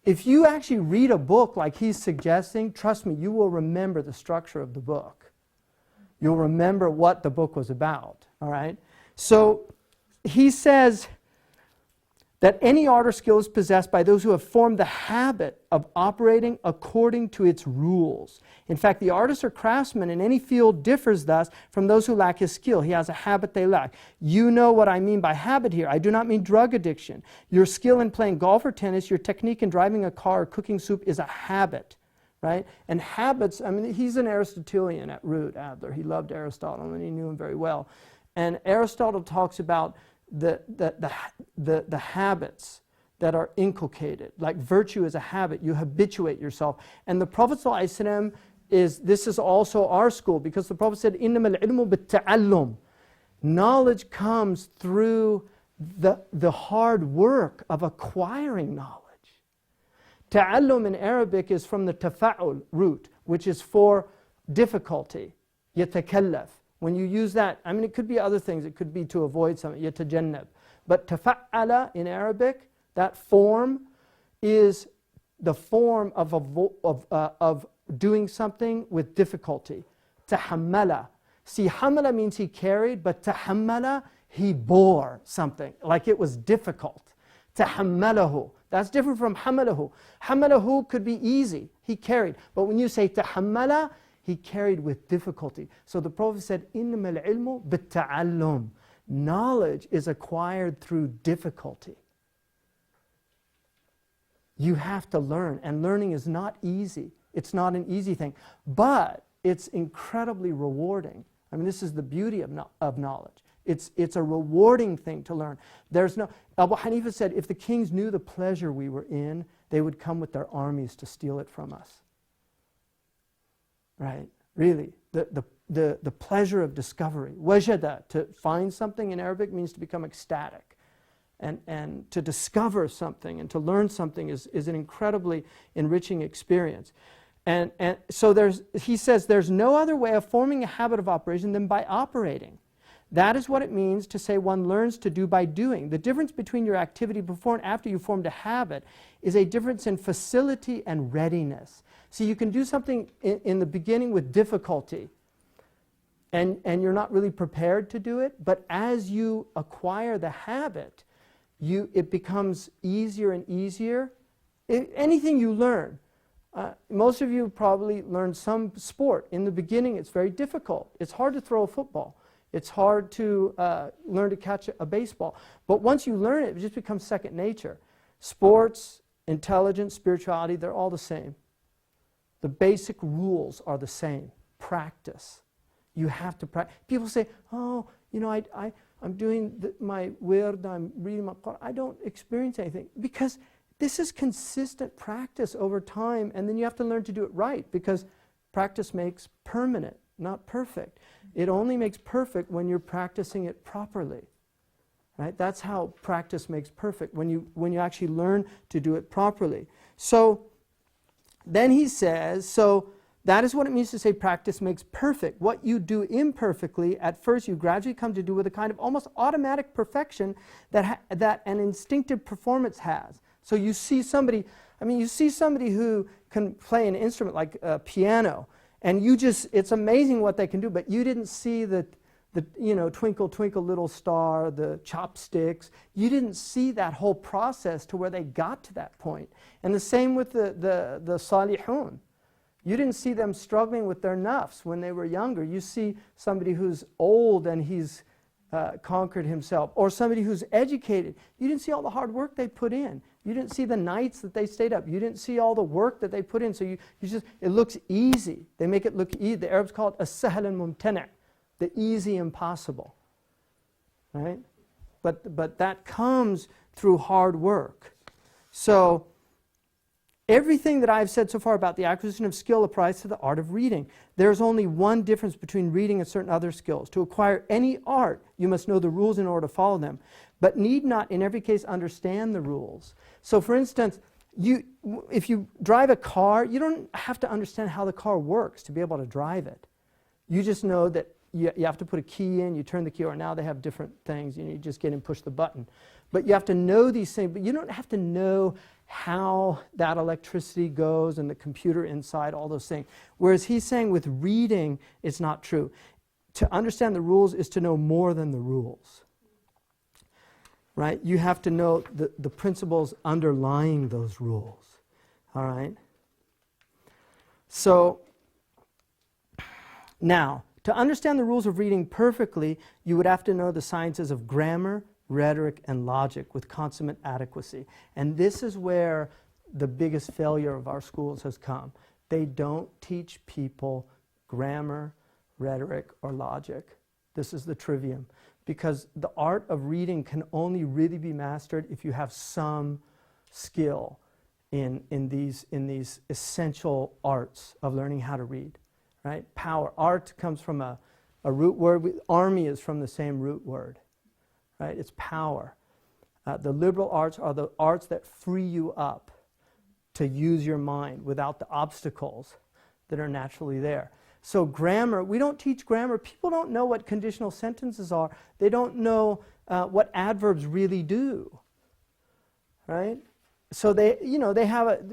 If you actually read a book like he's suggesting, trust me, you will remember the structure of the book. You'll remember what the book was about, all right? So he says that any art or skill is possessed by those who have formed the habit of operating according to its rules. In fact, the artist or craftsman in any field differs thus from those who lack his skill. He has a habit they lack. You know what I mean by habit here. I do not mean drug addiction. Your skill in playing golf or tennis, your technique in driving a car or cooking soup is a habit, right? And habits, I mean, he's an Aristotelian at root, Adler. He loved Aristotle and he knew him very well. And Aristotle talks about the habits that are inculcated. Like virtue is a habit. You habituate yourself. And the Prophet ﷺ this is also our school, because the Prophet said, إِنَّمَا الْعِلْمُ بِالتَّعَلُّمِ. Knowledge comes through the hard work of acquiring knowledge. Ta'allum in Arabic is from the tafa'ul root, which is for difficulty. يَتَكَلَّف. When you use that, I mean, it could be other things. It could be to avoid something, يَتَجَنَّب. But tafa'ala in Arabic, that form is the form of doing something with difficulty. Tahammala. See, hamala means he carried, but tahammala, he bore something, like it was difficult. تحمله. That's different from حمله. حمله could be easy. He carried. But when you say تحمل, he carried with difficulty. So the Prophet said, إنما العلم بالتعلم. Knowledge is acquired through difficulty. You have to learn, and learning is not easy. It's not an easy thing, but it's incredibly rewarding. I mean, this is the beauty of knowledge. It's a rewarding thing to learn. Abu Hanifa said, if the kings knew the pleasure we were in, they would come with their armies to steal it from us. Right? Really, the pleasure of discovery. Wajada, to find something in Arabic means to become ecstatic. And to discover something and to learn something is an incredibly enriching experience. And so he says there's no other way of forming a habit of operation than by operating. That is what it means to say one learns to do by doing. The difference between your activity before and after you formed a habit is a difference in facility and readiness. So you can do something in the beginning with difficulty, and you're not really prepared to do it, but as you acquire the habit, it becomes easier and easier. Anything you learn, most of you probably learned some sport. In the beginning, it's very difficult. It's hard to throw a football. It's hard to learn to catch a baseball. But once you learn it, it just becomes second nature. Sports, intelligence, spirituality, they're all the same. The basic rules are the same. Practice. You have to practice. People say, oh, you know, I'm doing my wird, I'm reading my Qur'an, I don't experience anything. Because this is consistent practice over time, and then you have to learn to do it right, because practice makes permanent, not perfect. It only makes perfect when you're practicing it properly. Right? That's how practice makes perfect, when you actually learn to do it properly. So then he says, so that is what it means to say practice makes perfect. What you do imperfectly, at first you gradually come to do with a kind of almost automatic perfection that an instinctive performance has. So you see somebody, who can play an instrument like a piano, and it's amazing what they can do, but you didn't see the twinkle, twinkle, little star, the chopsticks. You didn't see that whole process to where they got to that point. And the same with the salihun. You didn't see them struggling with their nafs when they were younger. You see somebody who's old and he's conquered himself, or somebody who's educated. You didn't see all the hard work they put in. You didn't see the nights that they stayed up. You didn't see all the work that they put in. So it looks easy. They make it look easy. The Arabs call it as-sahl al-mumtani', the easy impossible. Right? But that comes through hard work. So everything that I've said so far about the acquisition of skill applies to the art of reading. There's only one difference between reading and certain other skills. To acquire any art, you must know the rules in order to follow them, but need not in every case understand the rules. So for instance, if you drive a car, you don't have to understand how the car works to be able to drive it. You just know that you have to put a key in, you turn the key, or now they have different things, you just get in and push the button. But you have to know these things, but you don't have to know how that electricity goes and the computer inside, all those things. Whereas he's saying with reading, it's not true. To understand the rules is to know more than the rules. Right? You have to know the principles underlying those rules. All right? So, now, to understand the rules of reading perfectly, you would have to know the sciences of grammar, rhetoric, and logic with consummate adequacy. And this is where the biggest failure of our schools has come. They don't teach people grammar, rhetoric, or logic. This is the trivium. Because the art of reading can only really be mastered if you have some skill in these essential arts of learning how to read. Right? Power. Art comes from a root word. Army is from the same root word. Right? It's power. The liberal arts are the arts that free you up to use your mind without the obstacles that are naturally there. So grammar, we don't teach grammar. People don't know what conditional sentences are. They don't know what adverbs really do. Right? So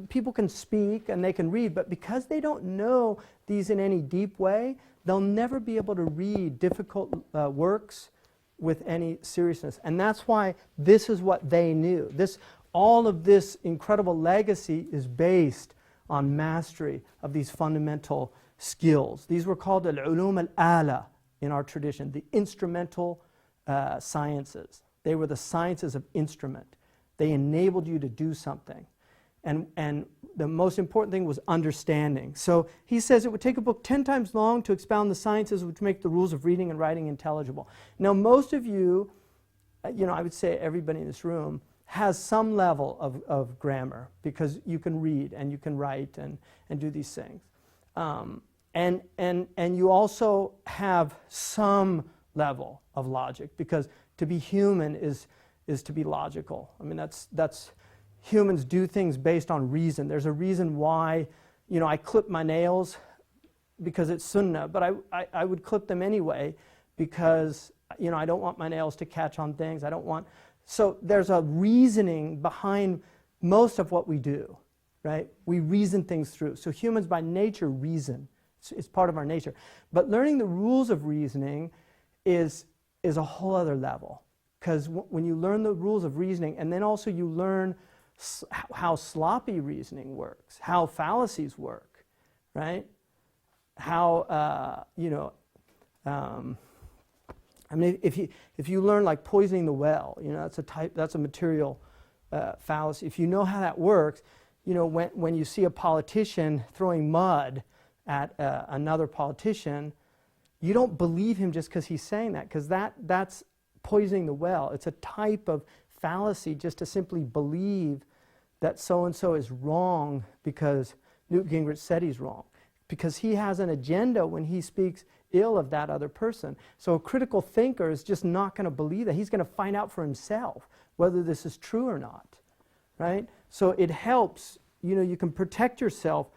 people can speak and they can read, but because they don't know these in any deep way, they'll never be able to read difficult works with any seriousness. And that's why this is what they knew. All of this incredible legacy is based on mastery of these fundamental skills. These were called al-ulum al-ala in our tradition, the instrumental sciences. They were the sciences of instrument. They enabled you to do something. And the most important thing was understanding. So he says it would take a book 10 times long to expound the sciences which make the rules of reading and writing intelligible. Now most of you, I would say everybody in this room, has some level of grammar because you can read and you can write and do these things. And you also have some level of logic, because to be human is to be logical. I mean, that's humans do things based on reason. There's a reason why, I clip my nails because it's sunnah, but I would clip them anyway because, I don't want my nails to catch on things. So there's a reasoning behind most of what we do, right? We reason things through. So humans by nature reason. It's part of our nature. But learning the rules of reasoning is a whole other level. Because when you learn the rules of reasoning, and then also you learn how sloppy reasoning works, how fallacies work, right? How, if you learn like poisoning the well, that's a material fallacy. If you know how that works, when you see a politician throwing mud at another politician, you don't believe him just because he's saying that, because that's poisoning the well. It's a type of fallacy just to simply believe that so-and-so is wrong because Newt Gingrich said he's wrong, because he has an agenda when he speaks ill of that other person. So a critical thinker is just not going to believe that. He's going to find out for himself whether this is true or not, right? So it helps, you can protect yourself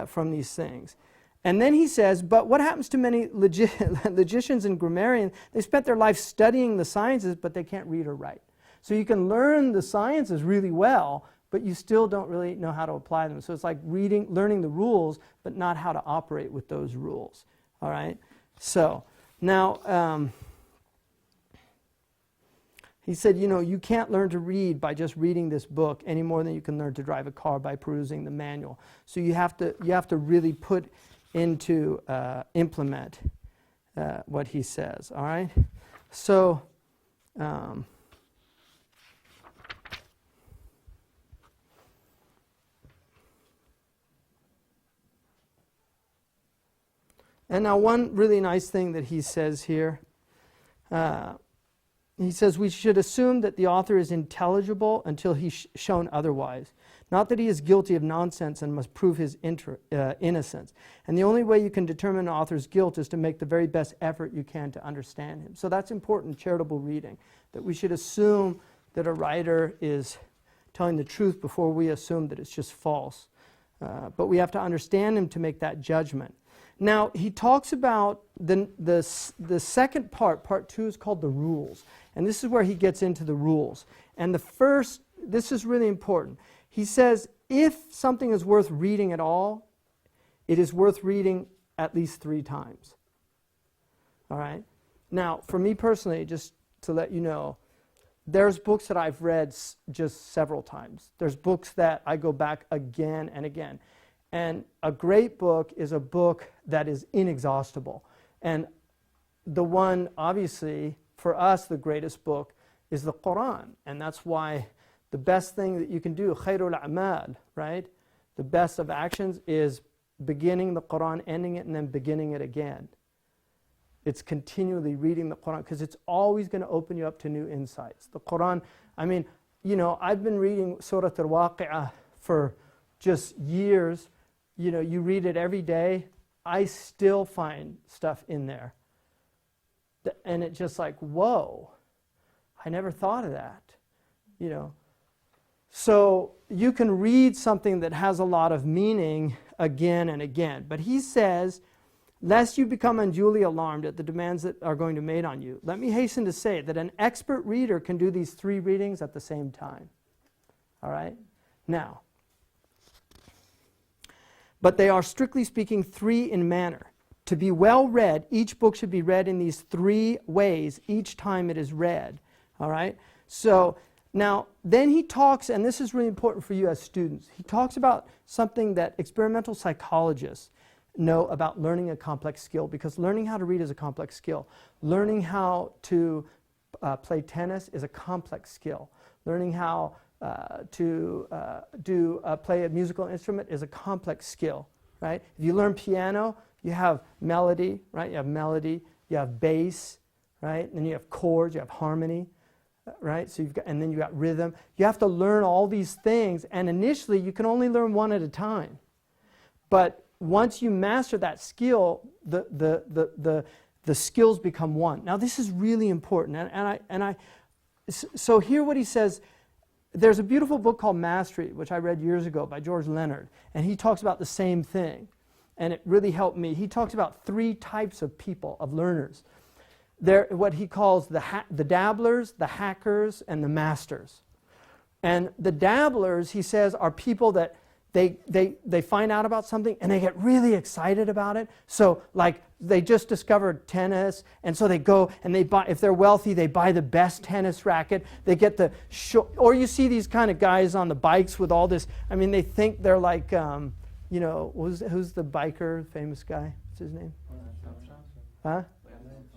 from these things. And then he says, but what happens to many logicians and grammarians? They spent their life studying the sciences, but they can't read or write. So you can learn the sciences really well, but you still don't really know how to apply them. So it's like learning the rules, but not how to operate with those rules. All right? So now, he said, you can't learn to read by just reading this book any more than you can learn to drive a car by perusing the manual. So you have to really put into implement what he says. All right. So. And now one really nice thing that he says here, he says we should assume that the author is intelligible until he's shown otherwise. Not that he is guilty of nonsense and must prove his innocence. And the only way you can determine an author's guilt is to make the very best effort you can to understand him. So that's important, charitable reading, that we should assume that a writer is telling the truth before we assume that it's just false. But we have to understand him to make that judgment. Now, he talks about the second part 2 is called the rules. And this is where he gets into the rules. And this is really important. He says, if something is worth reading at all, it is worth reading at least 3 times. All right? Now, for me personally, just to let you know, there's books that I've read just several times. There's books that I go back again and again. And a great book is a book that is inexhaustible. And the one, obviously, for us, the greatest book is the Qur'an. And that's why the best thing that you can do, khairul a'mal, right? The best of actions is beginning the Qur'an, ending it, and then beginning it again. It's continually reading the Qur'an, because it's always going to open you up to new insights. The Qur'an, I've been reading Surah Al-Waqi'ah for just years. You read it every day. I still find stuff in there. And it's just like, whoa, I never thought of that. So you can read something that has a lot of meaning again and again. But he says, lest you become unduly alarmed at the demands that are going to be made on you, let me hasten to say that an expert reader can do these 3 readings at the same time. All right? Now, but they are, strictly speaking, 3 in manner. to be well read, each book should be read in these 3 ways each time it is read. All right? So now, then he talks, and this is really important for you as students, he talks about something that experimental psychologists know about learning a complex skill, because learning how to read is a complex skill. Learning how to play tennis is a complex skill. Learning how to play a musical instrument is a complex skill, right? If you learn piano, you have melody, right? You have melody, you have bass, right? And then you have chords, you have harmony, right? So and then you got rhythm. You have to learn all these things, and initially you can only learn one at a time. But once you master that skill, the skills become one. Now this is really important, so here what he says. There's a beautiful book called Mastery, which I read years ago by George Leonard, and he talks about the same thing, and it really helped me. He talks about 3 types of people, of learners. They're what he calls the dabblers, the hackers, and the masters. And the dabblers, he says, are people that they find out about something and they get really excited about it. So like they just discovered tennis, and so they go and they buy, if they're wealthy, they buy the best tennis racket. They get the or you see these kind of guys on the bikes with all this, I mean, they think they're like, you know, who's the biker, famous guy? What's his name? Huh?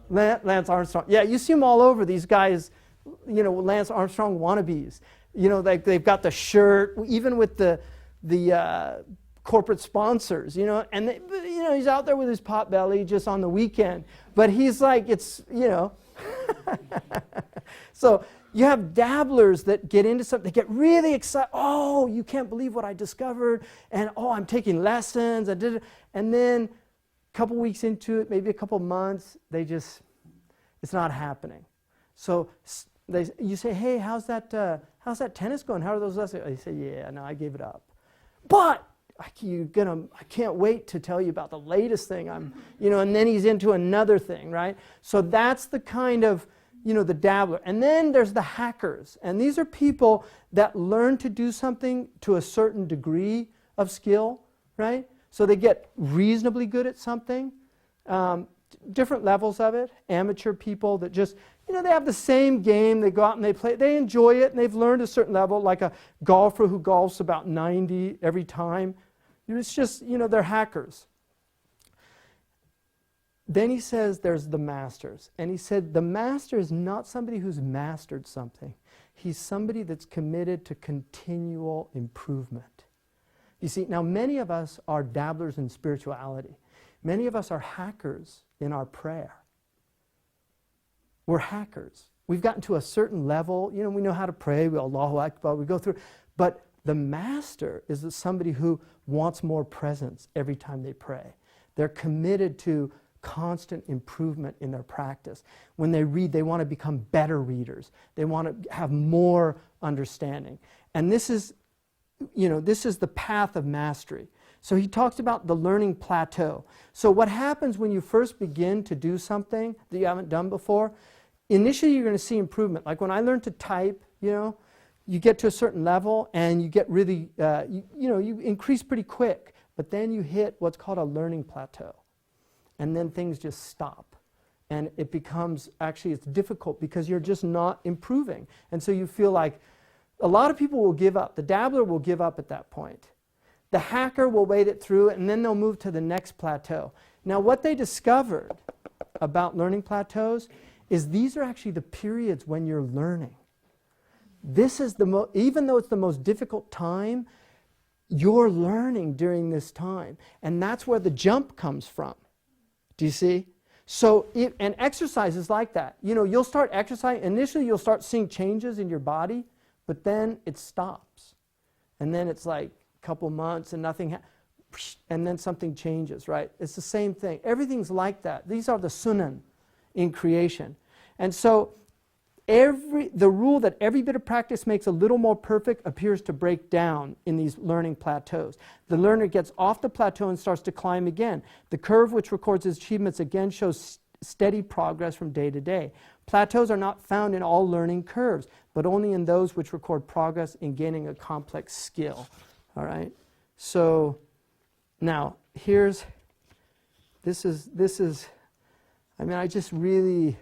Lance Armstrong. Yeah, you see them all over, these guys, you know, Lance Armstrong wannabes. You know, they've got the shirt, even with the corporate sponsors, you know, and you know, he's out there with his pot belly just on the weekend, but he's like, it's, you know. So you have dabblers that get into something, they get really excited. Oh, you can't believe what I discovered, and oh, I'm taking lessons, and then a couple weeks into it, maybe a couple months, it's not happening. So you say, hey, how's that tennis going? How are those lessons? They say, yeah, no, I gave it up. But I can't wait to tell you about the latest thing you know, and then he's into another thing, right? So that's the kind of, you know, the dabbler. And then there's the hackers. And these are people that learn to do something to a certain degree of skill, right? So they get reasonably good at something, different levels of it. Amateur people that just, you know, they have the same game, they go out and they play, they enjoy it, and they've learned a certain level, like a golfer who golfs about 90 every time. It's just, you know, they're hackers. Then he says there's the masters. And he said the master is not somebody who's mastered something. He's somebody that's committed to continual improvement. You see, now many of us are dabblers in spirituality. Many of us are hackers in our prayer. We're hackers. We've gotten to a certain level. You know, we know how to pray. We Allahu Akbar. We go through. But the master is somebody who wants more presence every time they pray. They're committed to constant improvement in their practice. When they read, they want to become better readers. They want to have more understanding. And this is, you know, this is the path of mastery. So he talks about the learning plateau. So what happens when you first begin to do something that you haven't done before? Initially, you're going to see improvement. Like when I learned to type, you know, you get to a certain level and you get really, you increase pretty quick. But then you hit what's called a learning plateau. And then things just stop. And it becomes, actually, it's difficult because you're just not improving. And so you feel like a lot of people will give up. The dabbler will give up at that point. The hacker will wait it through, and then they'll move to the next plateau. Now, what they discovered about learning plateaus is these are actually the periods when you're learning. This is even though it's the most difficult time, you're learning during this time. And that's where the jump comes from. Do you see? So, and exercise is like that. You know, you'll start exercising. Initially, you'll start seeing changes in your body, but then it stops. And then it's like a couple months and nothing and then something changes, right? It's the same thing. Everything's like that. These are the sunan in creation. And so the rule that every bit of practice makes a little more perfect appears to break down in these learning plateaus. The learner gets off the plateau and starts to climb again. The curve which records his achievements again shows steady progress from day to day. Plateaus are not found in all learning curves, but only in those which record progress in gaining a complex skill. All right? So now, here's this is, I mean, I just really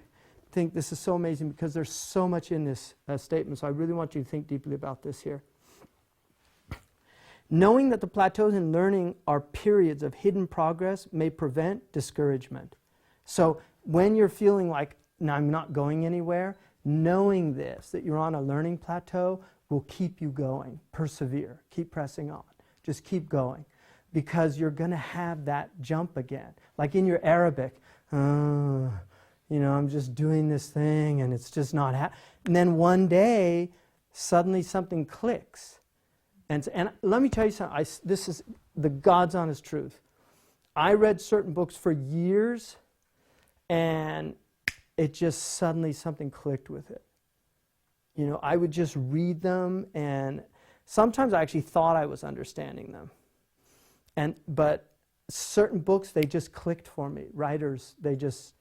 think this is so amazing because there's so much in this statement. So I really want you to think deeply about this here. Knowing that the plateaus in learning are periods of hidden progress may prevent discouragement. So when you're feeling like, no, I'm not going anywhere, knowing this, that you're on a learning plateau, will keep you going. Persevere. Keep pressing on. Just keep going. Because you're going to have that jump again. Like in your Arabic, you know, I'm just doing this thing and it's just not happening. And then one day, suddenly something clicks. And let me tell you something. This is the God's honest truth. I read certain books for years and it just suddenly something clicked with it. You know, I would just read them and sometimes I actually thought I was understanding them. But certain books, they just clicked for me. Writers, they just,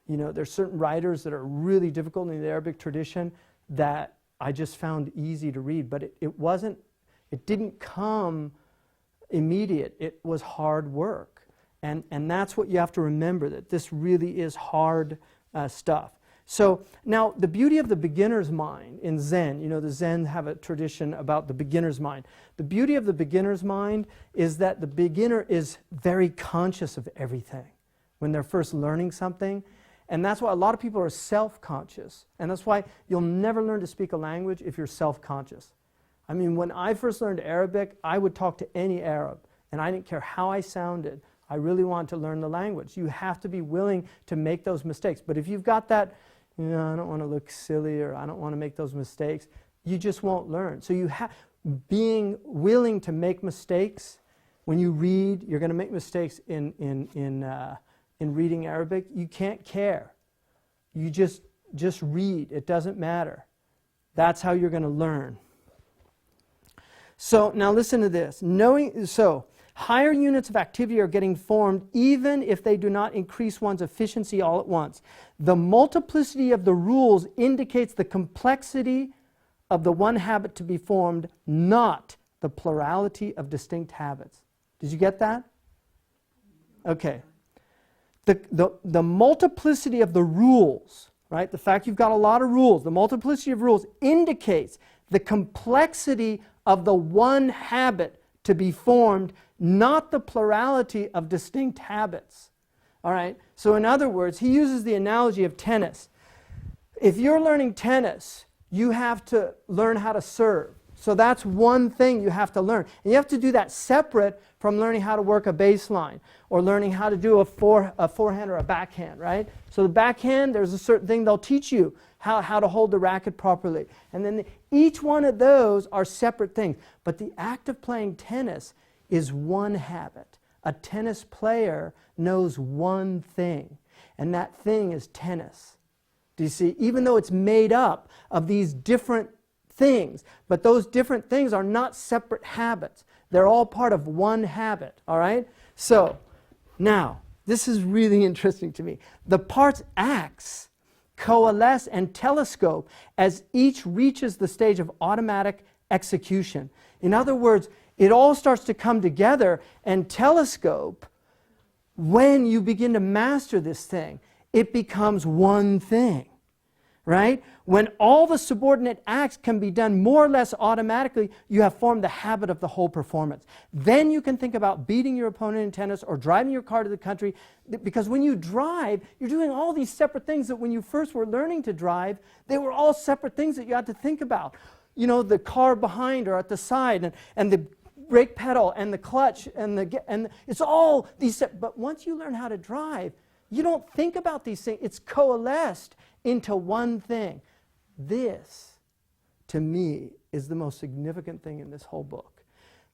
you know, there's certain writers that are really difficult in the Arabic tradition that I just found easy to read. But it didn't come immediate. It was hard work. And that's what you have to remember, that this really is hard stuff. So now the beauty of the beginner's mind in Zen, you know, the Zen have a tradition about the beginner's mind. The beauty of the beginner's mind is that the beginner is very conscious of everything when they're first learning something. And that's why a lot of people are self-conscious. And that's why you'll never learn to speak a language if you're self-conscious. I mean, when I first learned Arabic, I would talk to any Arab. And I didn't care how I sounded. I really wanted to learn the language. You have to be willing to make those mistakes. But if you've got that, you know, I don't want to look silly or I don't want to make those mistakes, you just won't learn. So being willing to make mistakes, when you read, you're going to make mistakes in reading Arabic. You can't care. You just read. It doesn't matter. That's how you're going to learn. So now listen to this. Higher units of activity are getting formed even if they do not increase one's efficiency all at once. The multiplicity of the rules indicates the complexity of the one habit to be formed, not the plurality of distinct habits. Did you get that? Okay. The multiplicity of the rules, right? The fact you've got a lot of rules, the multiplicity of rules indicates the complexity of the one habit to be formed, not the plurality of distinct habits. All right? So in other words, he uses the analogy of tennis. If you're learning tennis, you have to learn how to serve. So that's one thing you have to learn. And you have to do that separate from learning how to work a baseline or learning how to do a forehand or a backhand, right? So the backhand, there's a certain thing they'll teach you, how to hold the racket properly. And then each one of those are separate things. But the act of playing tennis is one habit. A tennis player knows one thing, and that thing is tennis. Do you see? Even though it's made up of these different things, but those different things are not separate habits. They're all part of one habit, all right? So, now, this is really interesting to me. The parts acts, coalesce, and telescope as each reaches the stage of automatic execution. In other words, it all starts to come together and telescope when you begin to master this thing. It becomes one thing, right? When all the subordinate acts can be done more or less automatically, you have formed the habit of the whole performance. Then you can think about beating your opponent in tennis or driving your car to the country, because when you drive, you're doing all these separate things that when you first were learning to drive, they were all separate things that you had to think about. You know, the car behind or at the side, and the brake pedal and the clutch and it's all these. But once you learn how to drive, you don't think about these things. It's coalesced into one thing. This, to me, is the most significant thing in this whole book.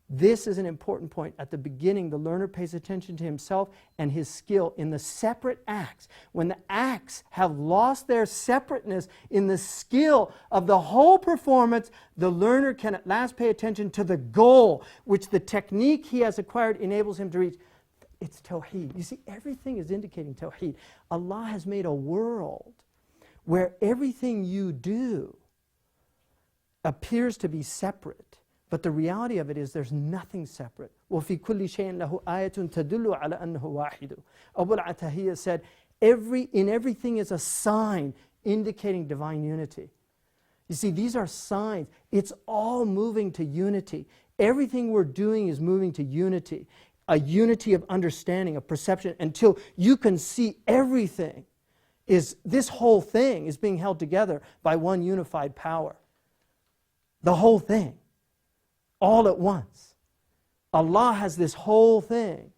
This is an important point. At the beginning, the learner pays attention to himself and his skill in the separate acts. When the acts have lost their separateness in the skill of the whole performance, the learner can at last pay attention to the goal, which the technique he has acquired enables him to reach. It's Tawheed. You see, everything is indicating Tawheed. Allah has made a world where everything you do appears to be separate, But the reality of it is there's nothing separate. وَفِي كُلِّ شَيْءٍ لَهُ آيَةٌ تَدُلُّ عَلَى أَنَّهُ وَاحِدٌ. Abu al-Atahiyya said, in everything is a sign indicating divine unity. You see, these are signs. It's all moving to unity. Everything we're doing is moving to unity. A unity of understanding, of perception, until you can see everything. This whole thing is being held together by one unified power. The whole thing. All at once. Allah has this whole thing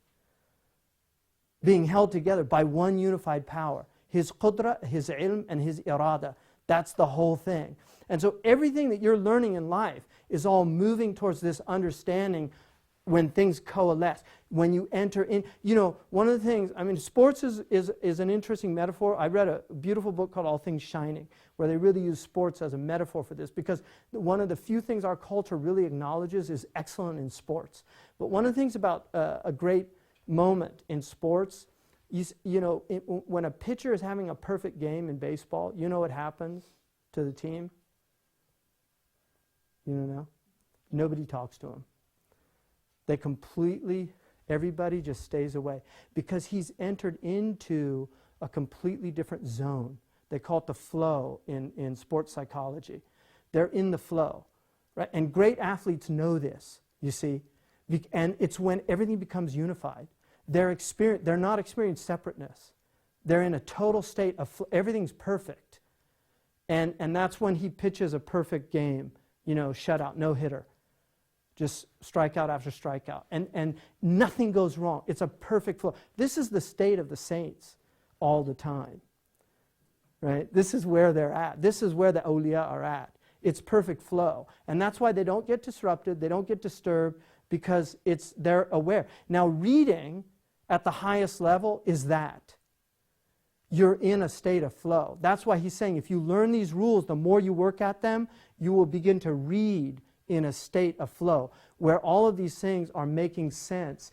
being held together by one unified power. His qudra, His ilm, and His irada. That's the whole thing. And so everything that you're learning in life is all moving towards this understanding when things coalesce. When you enter in, one of the things, sports is an interesting metaphor. I read a beautiful book called All Things Shining, where they really use sports as a metaphor for this, because one of the few things our culture really acknowledges is excellent in sports. But one of the things about a great moment in sports, when a pitcher is having a perfect game in baseball, you know what happens to the team? You know? Nobody talks to him. Everybody just stays away, because he's entered into a completely different zone. They call it the flow in sports psychology. They're in the flow, right? And great athletes know this, you see. And it's when everything becomes unified. They're not experiencing separateness. They're in a total state of everything's perfect. And that's when he pitches a perfect game, shutout, no hitter. Just strikeout after strikeout. And nothing goes wrong. It's a perfect flow. This is the state of the saints all the time. Right? This is where they're at. This is where the awliya are at. It's perfect flow. And that's why they don't get disrupted, they don't get disturbed, because they're aware. Now, reading at the highest level is that. You're in a state of flow. That's why he's saying if you learn these rules, the more you work at them, you will begin to read in a state of flow, where all of these things are making sense.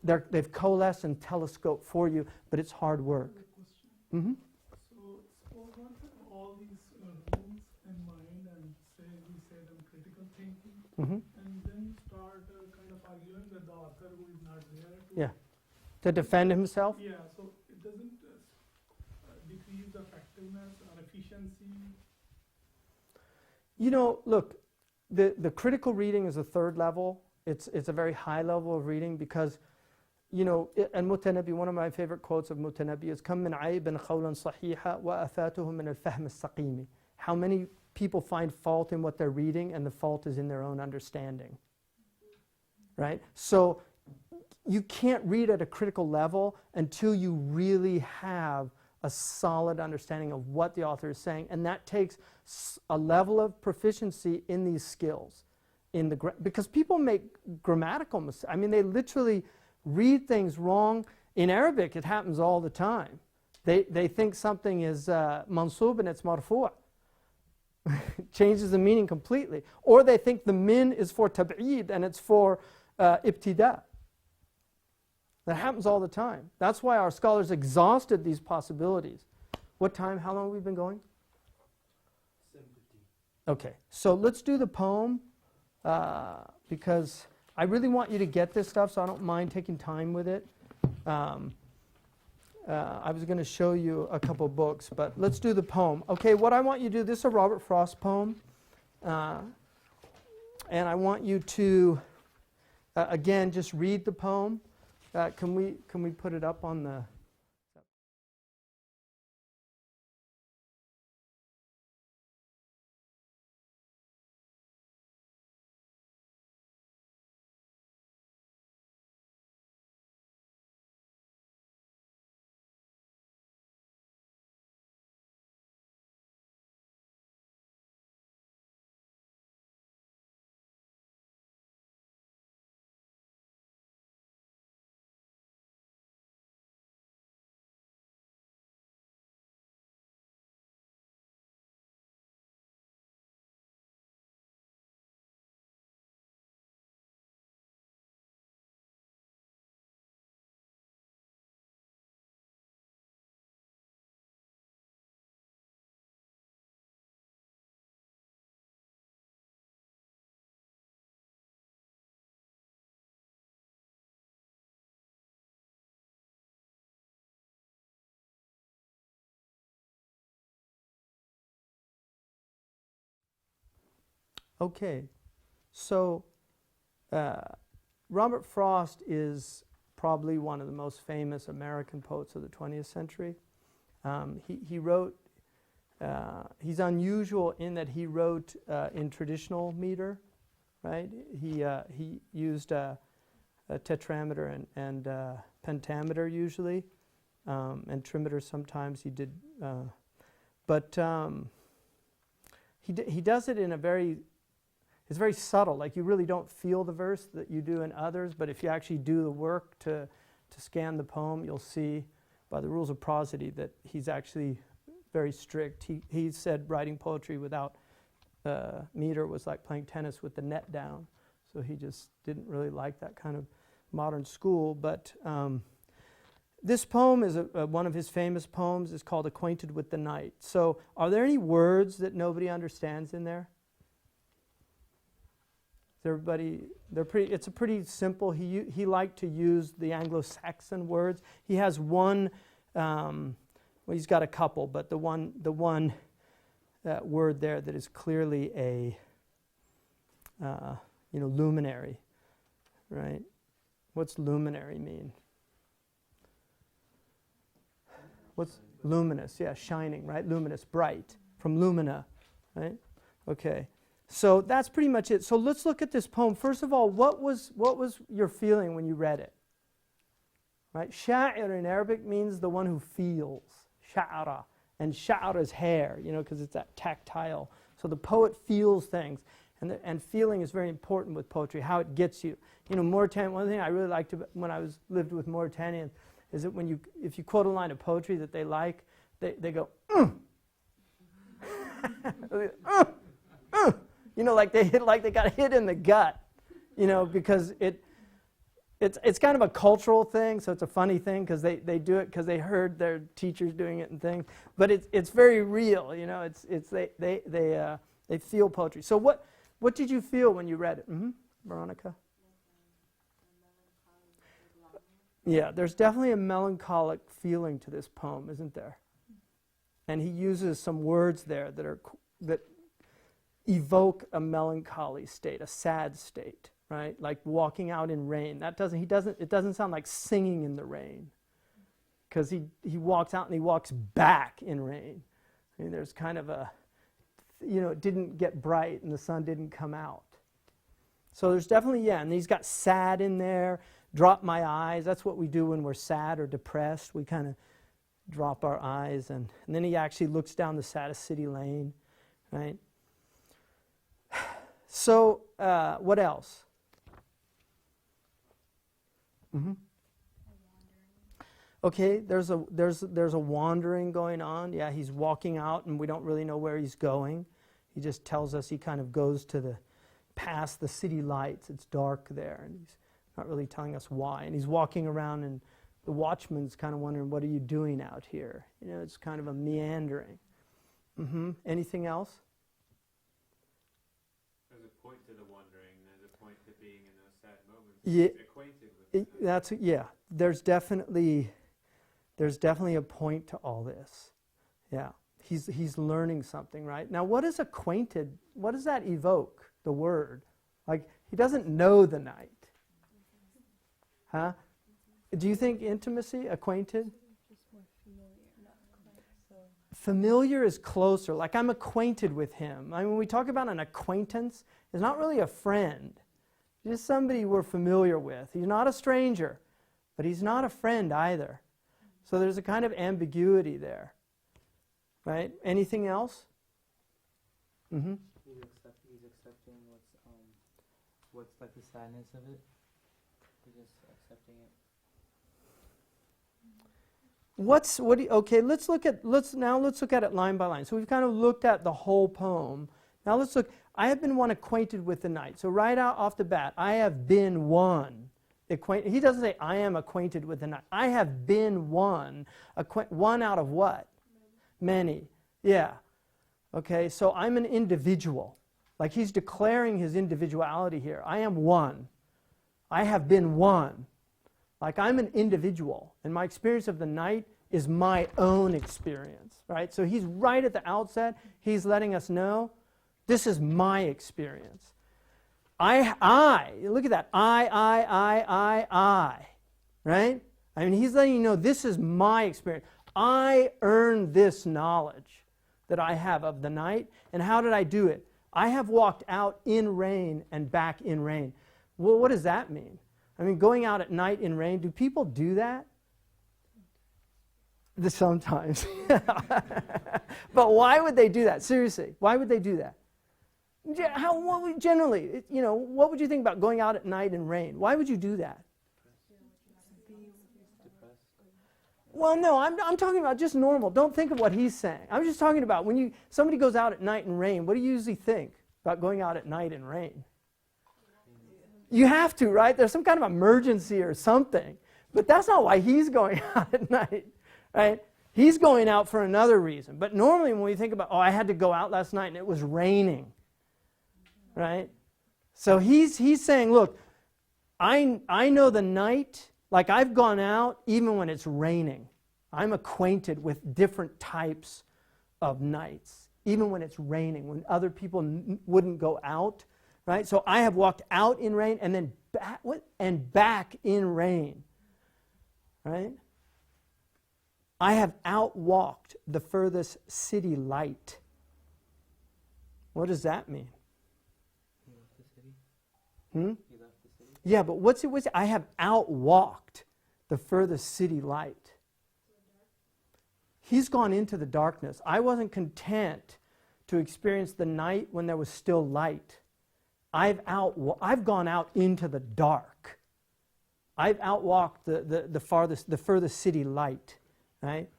They've coalesced and telescoped for you, but it's hard work. Mm-hmm. So suppose one have all these rules in mind, and we say them critical thinking, Mm-hmm. and then start kind of arguing with the author who is not there To defend himself? Yeah, so it doesn't decrease the effectiveness or efficiency. Look, the critical reading is a third level. It's a very high level of reading, because, al-Mutanabi, one of my favorite quotes of Mutanabi is كم من عيب قولا صحيحا وآفاته من الفهم السقيم. How many people find fault in what they're reading, and the fault is in their own understanding. Right? So you can't read at a critical level until you really have a solid understanding of what the author is saying, and that takes a level of proficiency in these skills. Because people make grammatical mistakes. They literally read things wrong. In Arabic, it happens all the time. They think something is mansub and it's marfu'. Changes the meaning completely. Or they think the min is for tab'id and it's for ibtida. That happens all the time. That's why our scholars exhausted these possibilities. What time? How long have we been going? 7:15. Okay, so let's do the poem, because I really want you to get this stuff, so I don't mind taking time with it. I was going to show you a couple books, but let's do the poem. Okay, what I want you to do, this is a Robert Frost poem, and I want you to, again, just read the poem. Can we put it up on the... Okay, so Robert Frost is probably one of the most famous American poets of the 20th century. He wrote, he's unusual in that he wrote in traditional meter, right? He used a tetrameter and pentameter usually, and trimeter sometimes he did, but he does it in a very, it's very subtle, like you really don't feel the verse that you do in others, but if you actually do the work to scan the poem, you'll see by the rules of prosody that he's actually very strict. He said writing poetry without meter was like playing tennis with the net down, so he just didn't really like that kind of modern school. But this poem is one of his famous poems. It's called Acquainted with the Night. So are there any words that nobody understands in there? Everybody, it's a pretty simple, he liked to use the Anglo-Saxon words. He has one, well, he's got a couple, but the one word there that is clearly a, luminary, right? What's luminary mean? What's luminous? Yeah, shining, right? Luminous, bright, from lumina, right? Okay. So that's pretty much it. So let's look at this poem. First of all, what was your feeling when you read it? Right? Sha'ir in Arabic means the one who feels. Sha'ara. And sha'ara is hair, because it's that tactile. So the poet feels things. And feeling is very important with poetry, how it gets you. Mauritanian, one thing I really liked when I lived with Mauritanians is that if you quote a line of poetry that they like, they go, like they got hit in the gut, because it's kind of a cultural thing, so it's a funny thing because they do it because they heard their teachers doing it and things, but it's very real, they feel poetry. So what did you feel when you read it? Veronica? Yeah, there's definitely a melancholic feeling to this poem, isn't there? And he uses some words there that evoke a melancholy state, a sad state, right? Like walking out in rain. It doesn't sound like singing in the rain, because he walks out and he walks back in rain. I mean, there's kind of a, it didn't get bright and the sun didn't come out. So there's definitely, and he's got sad in there, drop my eyes. That's what we do when we're sad or depressed. We kind of drop our eyes, and then he actually looks down the saddest city lane, right? So, what else? Okay, there's a wandering going on. Yeah, he's walking out, and we don't really know where he's going. He just tells us he kind of goes past the city lights. It's dark there, and he's not really telling us why. And he's walking around, and the watchman's kind of wondering, what are you doing out here? It's kind of a meandering. Anything else? There's a point to the wandering. There's a point to being in those sad moments. Yeah, Acquainted with There's definitely a point to all this. Yeah, he's learning something, right? Now, what is acquainted? What does that evoke? The word, like he doesn't know the night, huh? Do you think intimacy, acquainted? Familiar is closer, like I'm acquainted with him. I mean, when we talk about an acquaintance, it's not really a friend. It's just somebody we're familiar with. He's not a stranger, but he's not a friend either. So there's a kind of ambiguity there, right? Anything else? He's accepting what's like the sadness of it. He's just accepting it. Let's look at it line by line. So we've kind of looked at the whole poem. Now let's look. I have been one acquainted with the night. So right out off the bat, I have been one. He doesn't say I am acquainted with the night. I have been one. One out of what? Many. Yeah. Okay, so I'm an individual. Like he's declaring his individuality here. I am one. I have been one. Like I'm an individual, and my experience of the night is my own experience, right? So he's right at the outset, he's letting us know This is my experience. I, look at that. I. Right? I mean, he's letting you know this is my experience. I earned this knowledge that I have of the night. And how did I do it? I have walked out in rain and back in rain. Well, what does that mean? I mean, going out at night in rain, do people do that? Sometimes. But why would they do that? Seriously, why would they do that? Generally, what would you think about going out at night in rain? Why would you do that? Well, no, I'm talking about just normal. Don't think of what he's saying. I'm just talking about when somebody goes out at night in rain, what do you usually think about going out at night in rain? You have to, right? There's some kind of emergency or something. But that's not why he's going out at night, right? He's going out for another reason. But normally when we think about, I had to go out last night and it was raining, right? So he's saying, look, I know the night. Like I've gone out even when it's raining. I'm acquainted with different types of nights, even when it's raining, when other people wouldn't go out, right? So I have walked out in rain and then back in rain, right? I have outwalked the furthest city light. What does that mean? You left the city? Hmm? You left the city? Yeah, but what's it? I have outwalked the furthest city light. He's gone into the darkness. I wasn't content to experience the night when there was still light. I've gone out into the dark. I've outwalked the furthest city light. Right?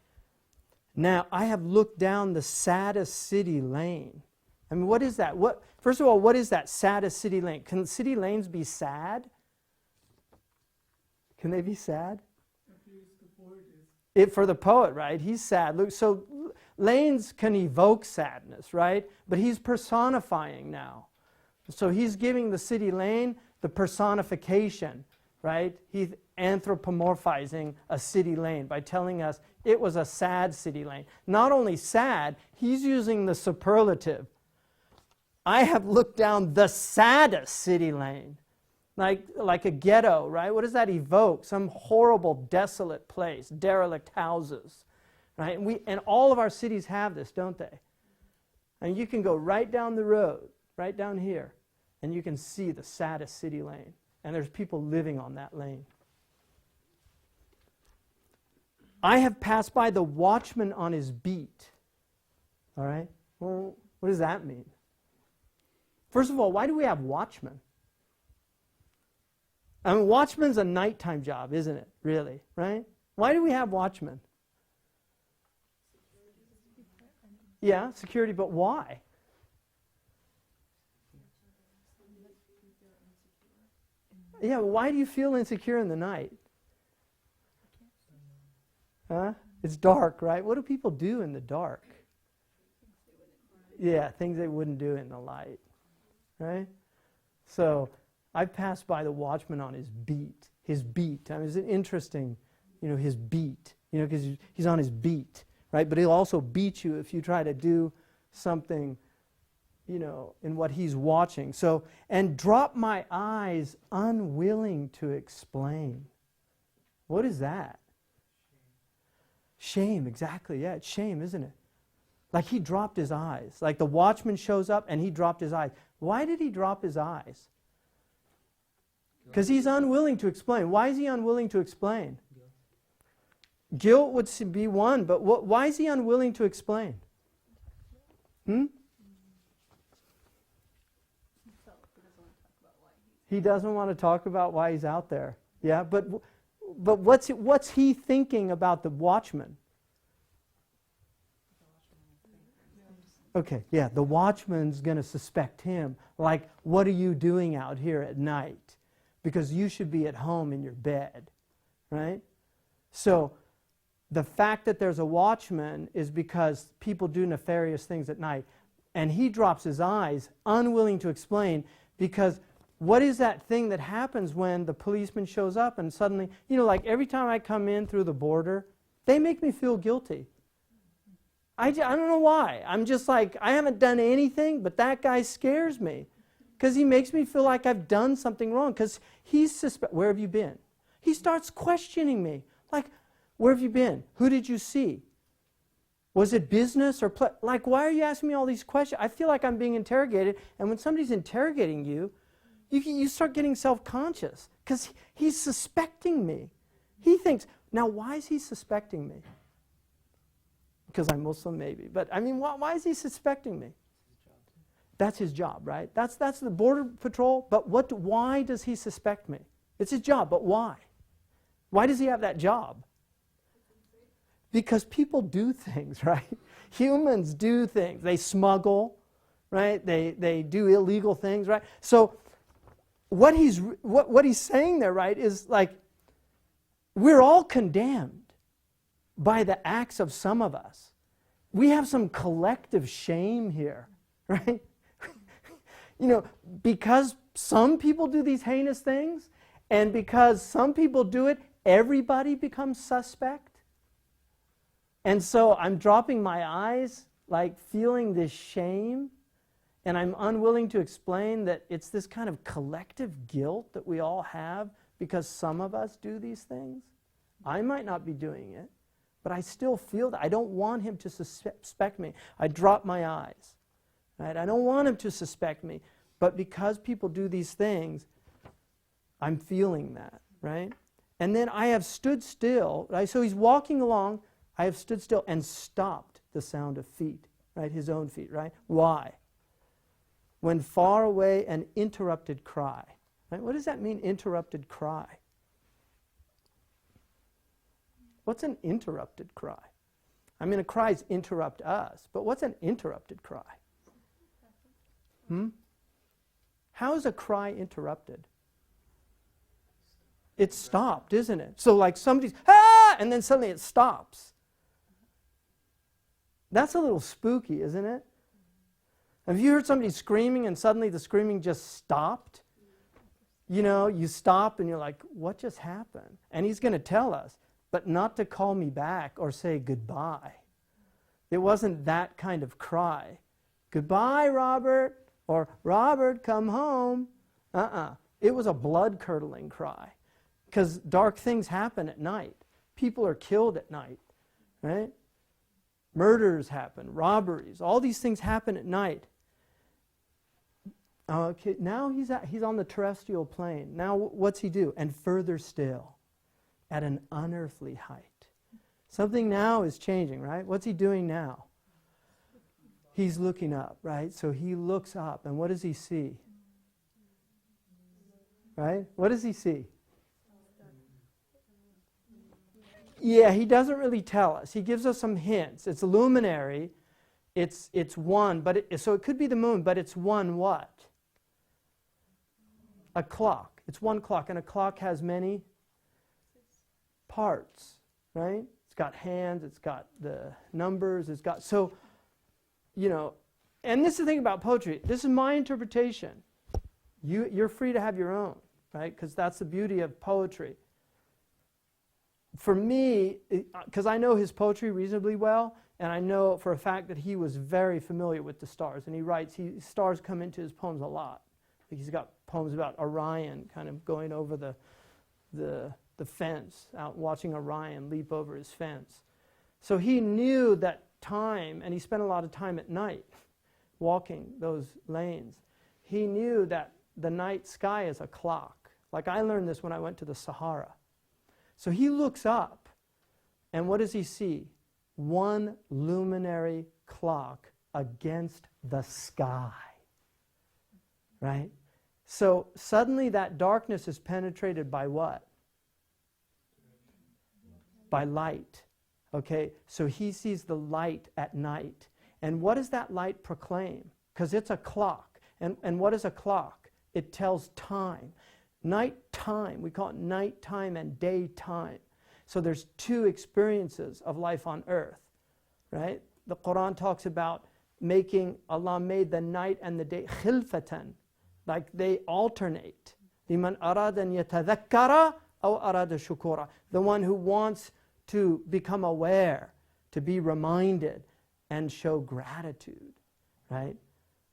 Now I have looked down the saddest city lane. I mean, what is that? First of all, what is that saddest city lane? Can city lanes be sad? Can they be sad? For the poet, right? He's sad. Look, so lanes can evoke sadness, right? But he's personifying now. So he's giving the city lane the personification, right? He's anthropomorphizing a city lane by telling us it was a sad city lane. Not only sad, he's using the superlative. I have looked down the saddest city lane, like a ghetto, right? What does that evoke? Some horrible, desolate place, derelict houses, right? And all of our cities have this, don't they? And you can go right down the road, right down here, and you can see the saddest city lane. And there's people living on that lane. I have passed by the watchman on his beat. All right? Well, what does that mean? First of all, why do we have watchmen? I mean, watchman's a nighttime job, isn't it? Really, right? Why do we have watchmen? Yeah, security, but why? Yeah, why do you feel insecure in the night? Huh? It's dark, right? What do people do in the dark? Yeah, things they wouldn't do in the light, right? So I passed by the watchman on his beat. His beat. I mean, it's interesting, his beat, because he's on his beat, right? But he'll also beat you if you try to do something in what he's watching. So, and drop my eyes unwilling to explain. What is that? Shame, exactly. Yeah, it's shame, isn't it? Like he dropped his eyes. Like the watchman shows up and he dropped his eyes. Why did he drop his eyes? Because he's unwilling to explain. Why is he unwilling to explain? Guilt would be one, but why is he unwilling to explain? He doesn't want to talk about why he's out there. Yeah, but what's he thinking about the watchman? Okay, yeah, the watchman's going to suspect him. Like, what are you doing out here at night? Because you should be at home in your bed, right? So the fact that there's a watchman is because people do nefarious things at night. And he drops his eyes, unwilling to explain, because what is that thing that happens when the policeman shows up and suddenly, like every time I come in through the border, they make me feel guilty. I don't know why. I'm just like, I haven't done anything, but that guy scares me. Because he makes me feel like I've done something wrong. Because where have you been? He starts questioning me. Like, where have you been? Who did you see? Was it business or play? Like, why are you asking me all these questions? I feel like I'm being interrogated. And when somebody's interrogating you, you start getting self-conscious. Because he's suspecting me. He thinks, now why is he suspecting me? Because I'm Muslim, maybe. But I mean, why is he suspecting me? That's his job, right? That's the border patrol. But why does he suspect me? It's his job, but why? Why does he have that job? Because people do things, right? Humans do things. They smuggle, right? They do illegal things, right? So what he's saying there, right, is like, we're all condemned by the acts of some of us. We have some collective shame here, right? Because some people do these heinous things, and because some people do it, everybody becomes suspect. And so I'm dropping my eyes, like feeling this shame, and I'm unwilling to explain that it's this kind of collective guilt that we all have because some of us do these things. I might not be doing it, but I still feel that. I don't want him to suspect me. I drop my eyes. Right? I don't want him to suspect me. But because people do these things, I'm feeling that, right? And then I have stood still, right? So he's walking along, I have stood still and stopped the sound of feet, right? His own feet, right? Why? When far away an interrupted cry. Right? What does that mean, interrupted cry? What's an interrupted cry? I mean, a cries interrupt us, but what's an interrupted cry? How is a cry interrupted? It's stopped, isn't it? So like somebody's, ah, and then suddenly it stops. That's a little spooky, isn't it? Have you heard somebody screaming and suddenly the screaming just stopped? You stop and you're like, what just happened? And he's going to tell us, but not to call me back or say goodbye. It wasn't that kind of cry. Goodbye, Robert. Or, Robert, come home. It was a blood-curdling cry. Because dark things happen at night. People are killed at night. Right? Murders happen, robberies. All these things happen at night. Okay, now he's on the terrestrial plane. Now what's he do? And further still, at an unearthly height. Something now is changing, right? What's he doing now? He's looking up, right? So he looks up, and what does he see? Right? What does he see? Yeah, he doesn't really tell us. He gives us some hints. It's a luminary. It's one, so it could be the moon, but it's one what? A clock. It's one clock, and a clock has many parts, right? It's got hands, it's got the numbers, it's got, so, and this is the thing about poetry. This is my interpretation. You're free to have your own, right? Because that's the beauty of poetry. For me, because I know his poetry reasonably well, and I know for a fact that he was very familiar with the stars. And he writes, stars come into his poems a lot. He's got poems about Orion kind of going over the fence, out watching Orion leap over his fence. So he knew that time, and he spent a lot of time at night walking those lanes. He knew that the night sky is a clock. Like I learned this when I went to the Sahara. So he looks up, and what does he see? One luminary clock against the sky. Right? So suddenly that darkness is penetrated by what? By light. Okay, so he sees the light at night. And what does that light proclaim? Because it's a clock. And what is a clock? It tells time. Nighttime, we call it nighttime and daytime. So there's two experiences of life on earth, right? The Quran talks about Allah made the night and the day khilfatan, like they alternate. لِمَنْ أَرَادَ أَنْ يَتَذَكَّرَ أَوْ أَرَادَ شُكُورًا. The one who wants to become aware, to be reminded, and show gratitude, right?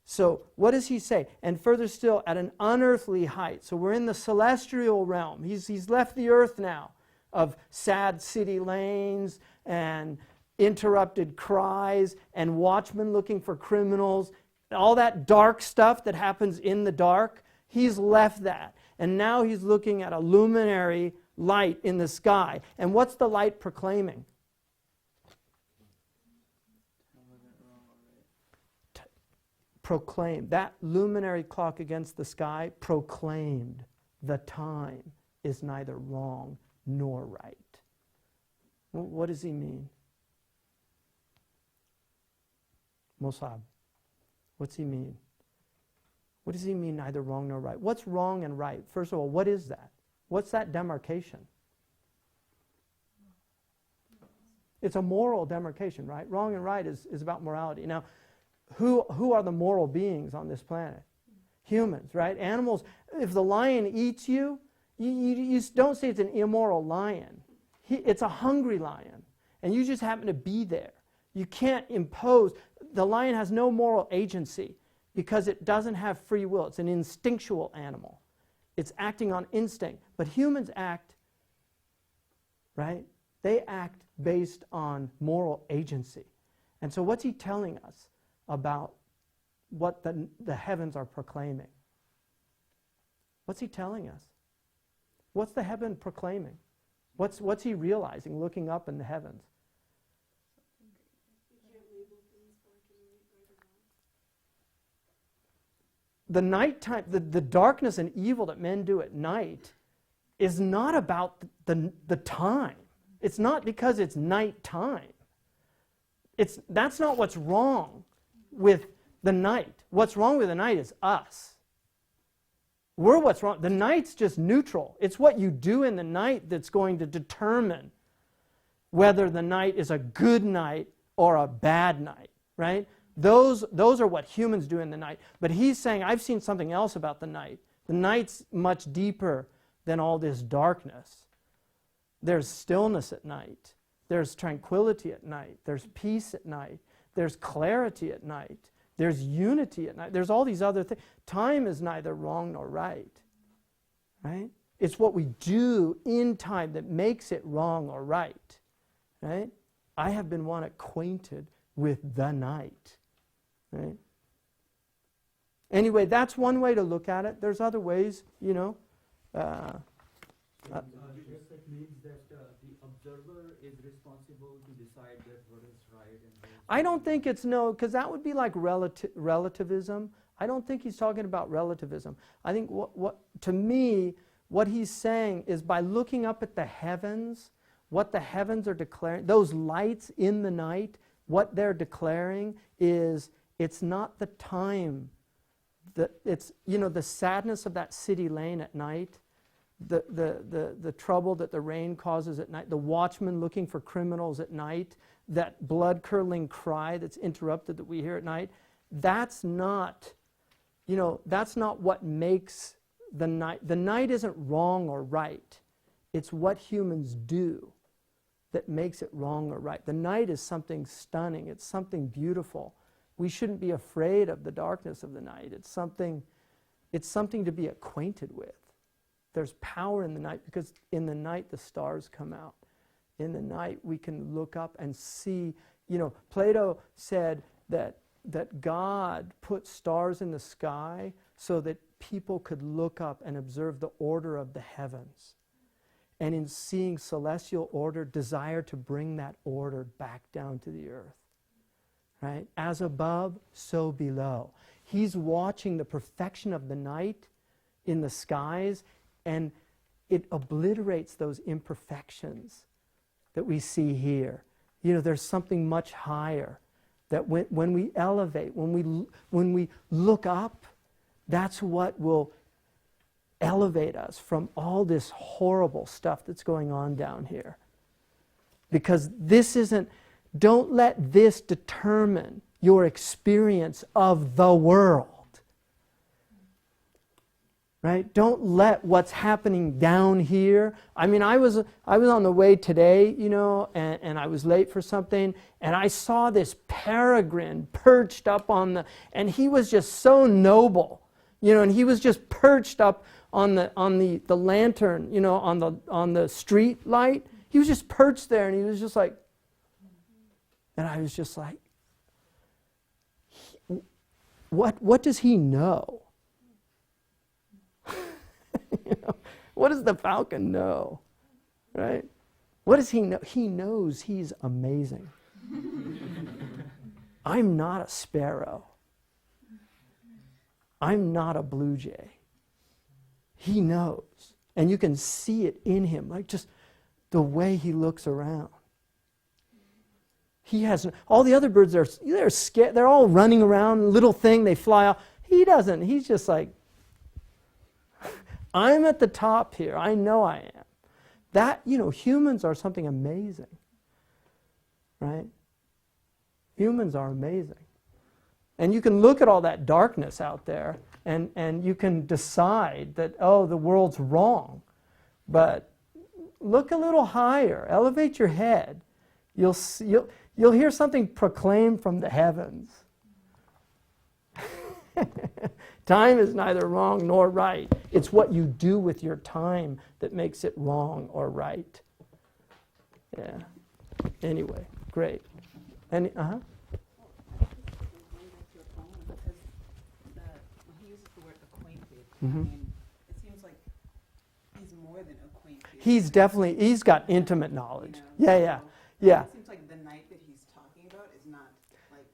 So what does he say? And further still, at an unearthly height. So we're in the celestial realm. He's left the earth now of sad city lanes and interrupted cries and watchmen looking for criminals. All that dark stuff that happens in the dark, he's left that. And now he's looking at a luminary light in the sky. And what's the light proclaiming? Proclaimed. That luminary clock against the sky proclaimed the time is neither wrong nor right. What does he mean? Mossab, what's he mean? What does he mean neither wrong nor right? What's wrong and right? First of all, what is that? What's that demarcation? It's a moral demarcation, right? Wrong and right is about morality. Now, who are the moral beings on this planet? Humans, right? Animals, if the lion eats you, you don't say it's an immoral lion. It's a hungry lion, and you just happen to be there. You can't impose. The lion has no moral agency because it doesn't have free will. It's an instinctual animal. It's acting on instinct. But humans act, right? They act based on moral agency. And so what's he telling us about what the heavens are proclaiming? What's he telling us? What's the heaven proclaiming? What's he realizing looking up in the heavens? The nighttime, the darkness and evil that men do at night is not about the time. It's not because it's nighttime. That's not what's wrong with the night. What's wrong with the night is us. We're what's wrong. The night's just neutral. It's what you do in the night that's going to determine whether the night is a good night or a bad night, right? Those are what humans do in the night. But he's saying, I've seen something else about the night. The night's much deeper than all this darkness. There's stillness at night. There's tranquility at night. There's peace at night. There's clarity at night. There's unity at night. There's all these other things. Time is neither wrong nor right. Right? It's what we do in time that makes it wrong or right. Right? I have been one acquainted with the night. Right? Anyway, that's one way to look at it. There's other ways, you know. That means that the observer is responsible to decide that what is right and what is I don't think it's because that would be like relativism. I don't think he's talking about relativism. I think to me, what he's saying is by looking up at the heavens, what the heavens are declaring, those lights in the night, what they're declaring is it's not the time. It's, you know, the sadness of that city lane at night, the trouble that the rain causes at night, the watchman looking for criminals at night, that blood-curdling cry that's interrupted that we hear at night, that's not, you know, that's not what makes the night. The night isn't wrong or right. It's what humans do that makes it wrong or right. The night is something stunning. It's something beautiful. We shouldn't be afraid of the darkness of the night. It's something to be acquainted with. There's power in the night because in the night the stars come out. In the night we can look up and see. You know, Plato said that God put stars in the sky so that people could look up and observe the order of the heavens. And in seeing celestial order, desire to bring that order back down to the earth. Right? As above, so below. He's watching the perfection of the night in the skies, and it obliterates those imperfections that we see here. You know, there's something much higher that when we elevate, when we look up, that's what will elevate us from all this horrible stuff that's going on down here. Because this isn't, don't let this determine your experience of the world. right? Don't let what's happening down here. I mean, I was on the way today, you know, and I was late for something, and I saw this peregrine perched up on the, and he was just so noble, you know, and he was just perched up on the lantern, you know, on the street light. He was just perched there, and he was just like, and I was just like, what does he know? You know, what does the falcon know? Right? What does he know? He knows he's amazing. I'm not a sparrow. I'm not a blue jay. He knows. And you can see it in him, like just the way he looks around. He has all the other birds they're scared. They're all running around, little thing, they fly off. He doesn't. He's just like, I'm at the top here. I know I am. That, you know, humans are something amazing. Right? Humans are amazing. And you can look at all that darkness out there and you can decide that, oh, the world's wrong. But look a little higher. Elevate your head. You'll hear something proclaimed from the heavens. Time is neither wrong nor right. It's what you do with your time that makes it wrong or right. Yeah. Anyway, great. And Going back to your poem, because when he uses the word acquainted, I mean, it seems like he's more than acquainted. He's got intimate knowledge. You know, Yeah. It seems like the night that he's talking about is not like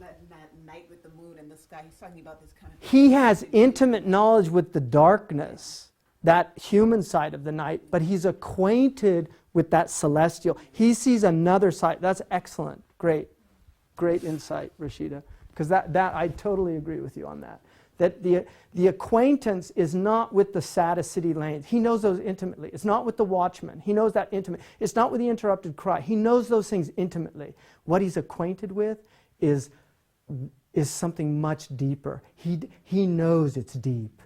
that night with the moon and the sky. He's talking about this kind of. He has intimate knowledge with the darkness, that human side of the night, but he's acquainted with that celestial. He sees another side. That's excellent. Great insight, Rashida. Because that I totally agree with you on that. That the acquaintance is not with the saddest city lanes. He knows those intimately. It's not with the watchman. He knows that intimately. It's not with the interrupted cry. He knows those things intimately. What he's acquainted with is something much deeper. He knows it's deep,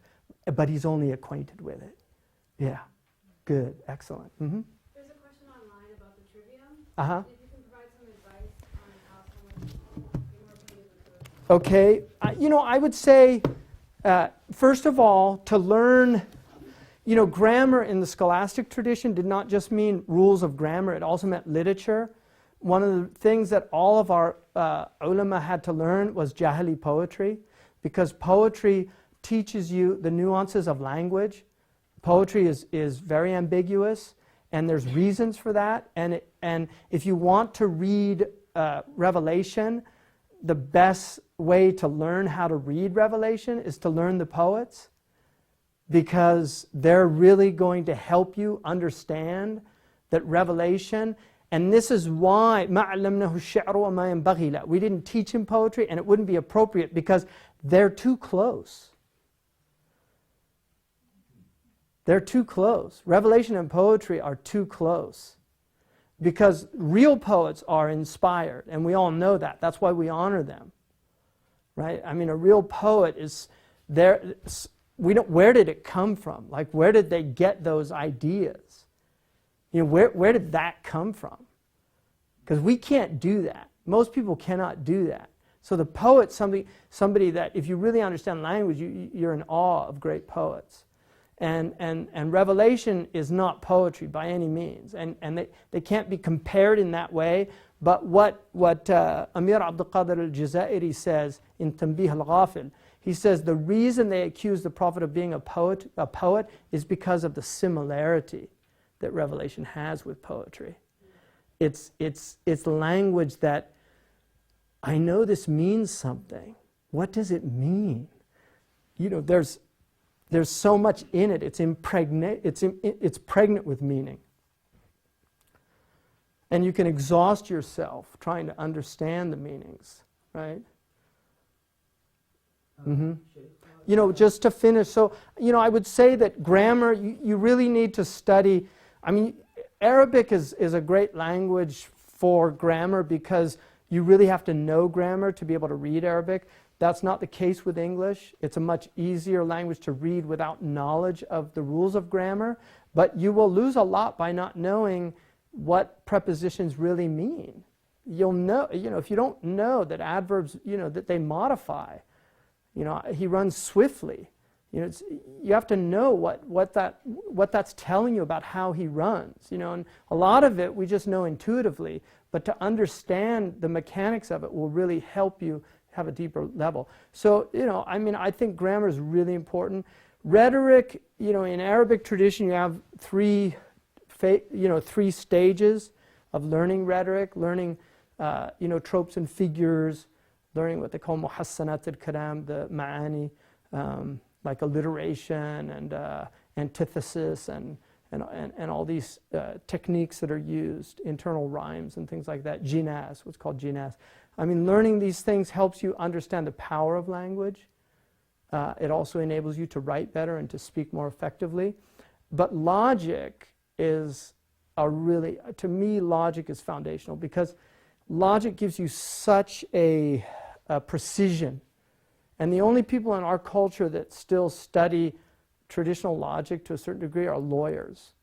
but he's only acquainted with it. Yeah. Good. Excellent. Mm-hmm. There's a question online about the trivium. Uh-huh. If you can provide some advice on how someone can be more acquainted with the Okay, I would say, first of all, to learn, grammar in the scholastic tradition did not just mean rules of grammar, it also meant literature. One of the things that all of our ulama had to learn was Jahili poetry, because poetry teaches you the nuances of language. Poetry is very ambiguous, and there's reasons for that. And if you want to read Revelation, the best way to learn how to read Revelation is to learn the poets, because they're really going to help you understand that Revelation, and this is why we didn't teach him poetry, and it wouldn't be appropriate because they're too close. They're too close. Revelation and poetry are too close. Because real poets are inspired, and we all know that. That's why we honor them. Right? I mean, a real poet is there. Where did it come from? Like, where did they get those ideas? Where did that come from? Because we can't do that. Most people cannot do that. So the poet, somebody that, if you really understand language, you're in awe of great poets. And Revelation is not poetry by any means, and they can't be compared in that way. But what Amir Abdul Qadir al-Jazairi says in Tanbih al-Ghafil, he says the reason they accuse the Prophet of being a poet is because of the similarity that Revelation has with poetry. It's language that, I know this means something. What does it mean? There's so much in it. It's pregnant with meaning. And you can exhaust yourself trying to understand the meanings, right? Mm-hmm. Just to finish, so, I would say that grammar, you really need to study. I mean, Arabic is a great language for grammar because you really have to know grammar to be able to read Arabic. That's not the case with English. It's a much easier language to read without knowledge of the rules of grammar, but you will lose a lot by not knowing what prepositions really mean. You'll know, if you don't know that adverbs, that they modify. He runs swiftly. You have to know what that's telling you about how he runs. And a lot of it we just know intuitively, but to understand the mechanics of it will really help you have a deeper level. So, I think grammar is really important. Rhetoric, in Arabic tradition, you have three stages of learning rhetoric, learning, tropes and figures, learning what they call muhassanat al-kalam, the ma'ani, like alliteration and antithesis and all these techniques that are used, internal rhymes and things like that, jinas, what's called jinas. Learning these things helps you understand the power of language. It also enables you to write better and to speak more effectively. But logic is to me, logic is foundational, because logic gives you such a precision. And the only people in our culture that still study traditional logic to a certain degree are lawyers.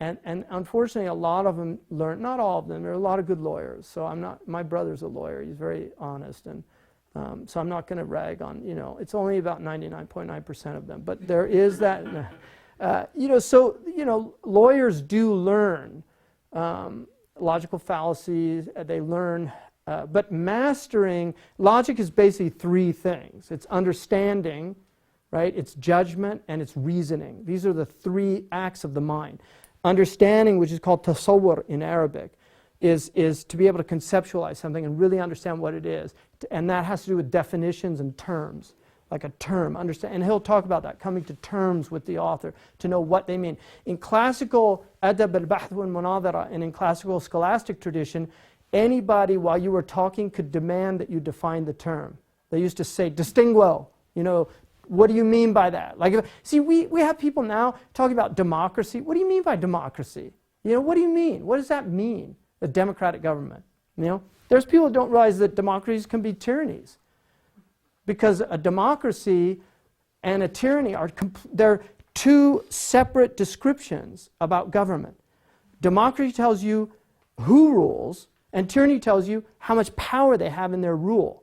And unfortunately, a lot of them learn, not all of them, there are a lot of good lawyers. So my brother's a lawyer, he's very honest. And so I'm not going to rag on, it's only about 99.9% of them. But there is that, lawyers do learn logical fallacies, they learn, but mastering, logic is basically three things. It's understanding, right? It's judgment, and it's reasoning. These are the three acts of the mind. Understanding, which is called tasawwur in Arabic, is to be able to conceptualize something and really understand what it is. And that has to do with definitions and terms, like a term. Understand, and he'll talk about that, coming to terms with the author to know what they mean. In classical adab al-bahth wal-munadara, and in classical scholastic tradition, anybody, while you were talking, could demand that you define the term. They used to say, distinguo, what do you mean by that? We have people now talking about democracy. What do you mean by democracy? What do you mean? What does that mean, a democratic government? There's people who don't realize that democracies can be tyrannies. Because a democracy and a tyranny they're two separate descriptions about government. Democracy tells you who rules, and tyranny tells you how much power they have in their rule,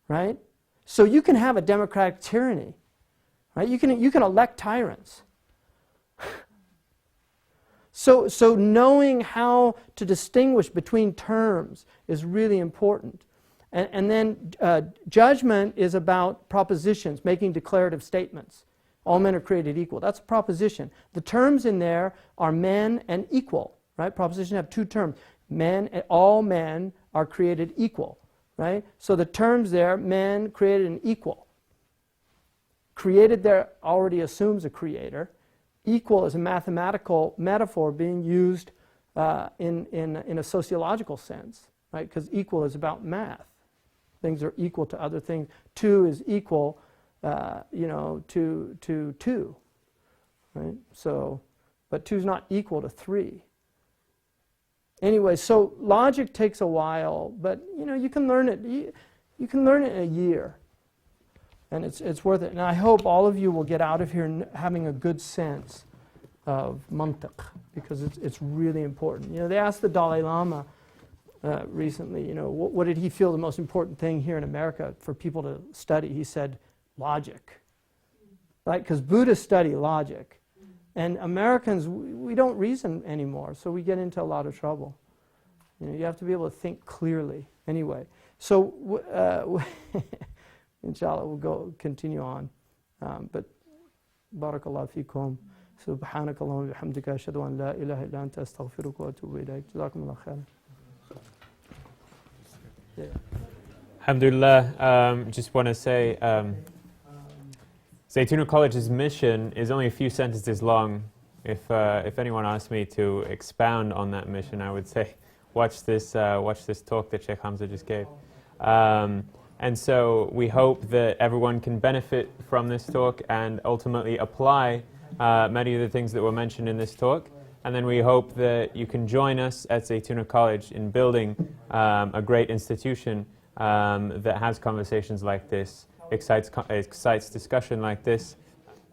right? So you can have a democratic tyranny, right? You can elect tyrants. So knowing how to distinguish between terms is really important. And then judgment is about propositions, making declarative statements. All men are created equal. That's a proposition. The terms in there are men and equal, right? Propositions have two terms. All men are created equal, right? So the terms there, men created and equal. Created there already assumes a creator. Equal is a mathematical metaphor being used in a sociological sense, right? Because equal is about math. Things are equal to other things. 2 is equal, to 2, right? So, but 2 is not equal to 3. Anyway, so logic takes a while, but you can learn it. You can learn it in a year, and it's worth it. And I hope all of you will get out of here having a good sense of mantiq, because it's really important. They asked the Dalai Lama recently, what did he feel the most important thing here in America for people to study? He said, logic, right? Because Buddhists study logic. And Americans, we don't reason anymore, so we get into a lot of trouble. You have to be able to think clearly. Anyway, so inshallah, we'll continue on. But barakallahu fikum. سبحانك اللهم وبحمدك أشهد أن لا إله إلا أنت أستغفرك وأتوب إليك جزاكم الله خيرا. Alhamdulillah, just want to say, Zaytuna College's mission is only a few sentences long. If anyone asked me to expound on that mission, I would say, watch this talk that Shaykh Hamza just gave. And so we hope that everyone can benefit from this talk and ultimately apply many of the things that were mentioned in this talk. And then we hope that you can join us at Zaytuna College in building a great institution that has conversations like this, excites discussion like this.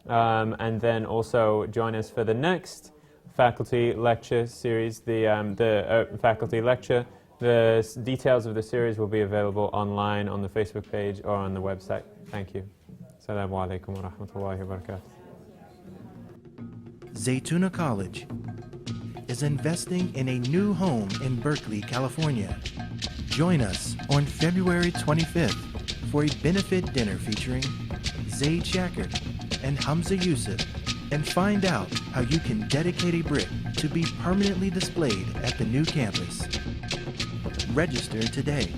And then also join us for the next faculty lecture series, the faculty lecture. The details of the series will be available online on the Facebook page or on the website. Thank you. Assalamu alaikum wa rahmatullahi wa barakatuh. Zaytuna College is investing in a new home in Berkeley, California. Join us on February 25th for a benefit dinner featuring Zaid Shaker and Hamza Yusuf, and find out how you can dedicate a brick to be permanently displayed at the new campus. Register today.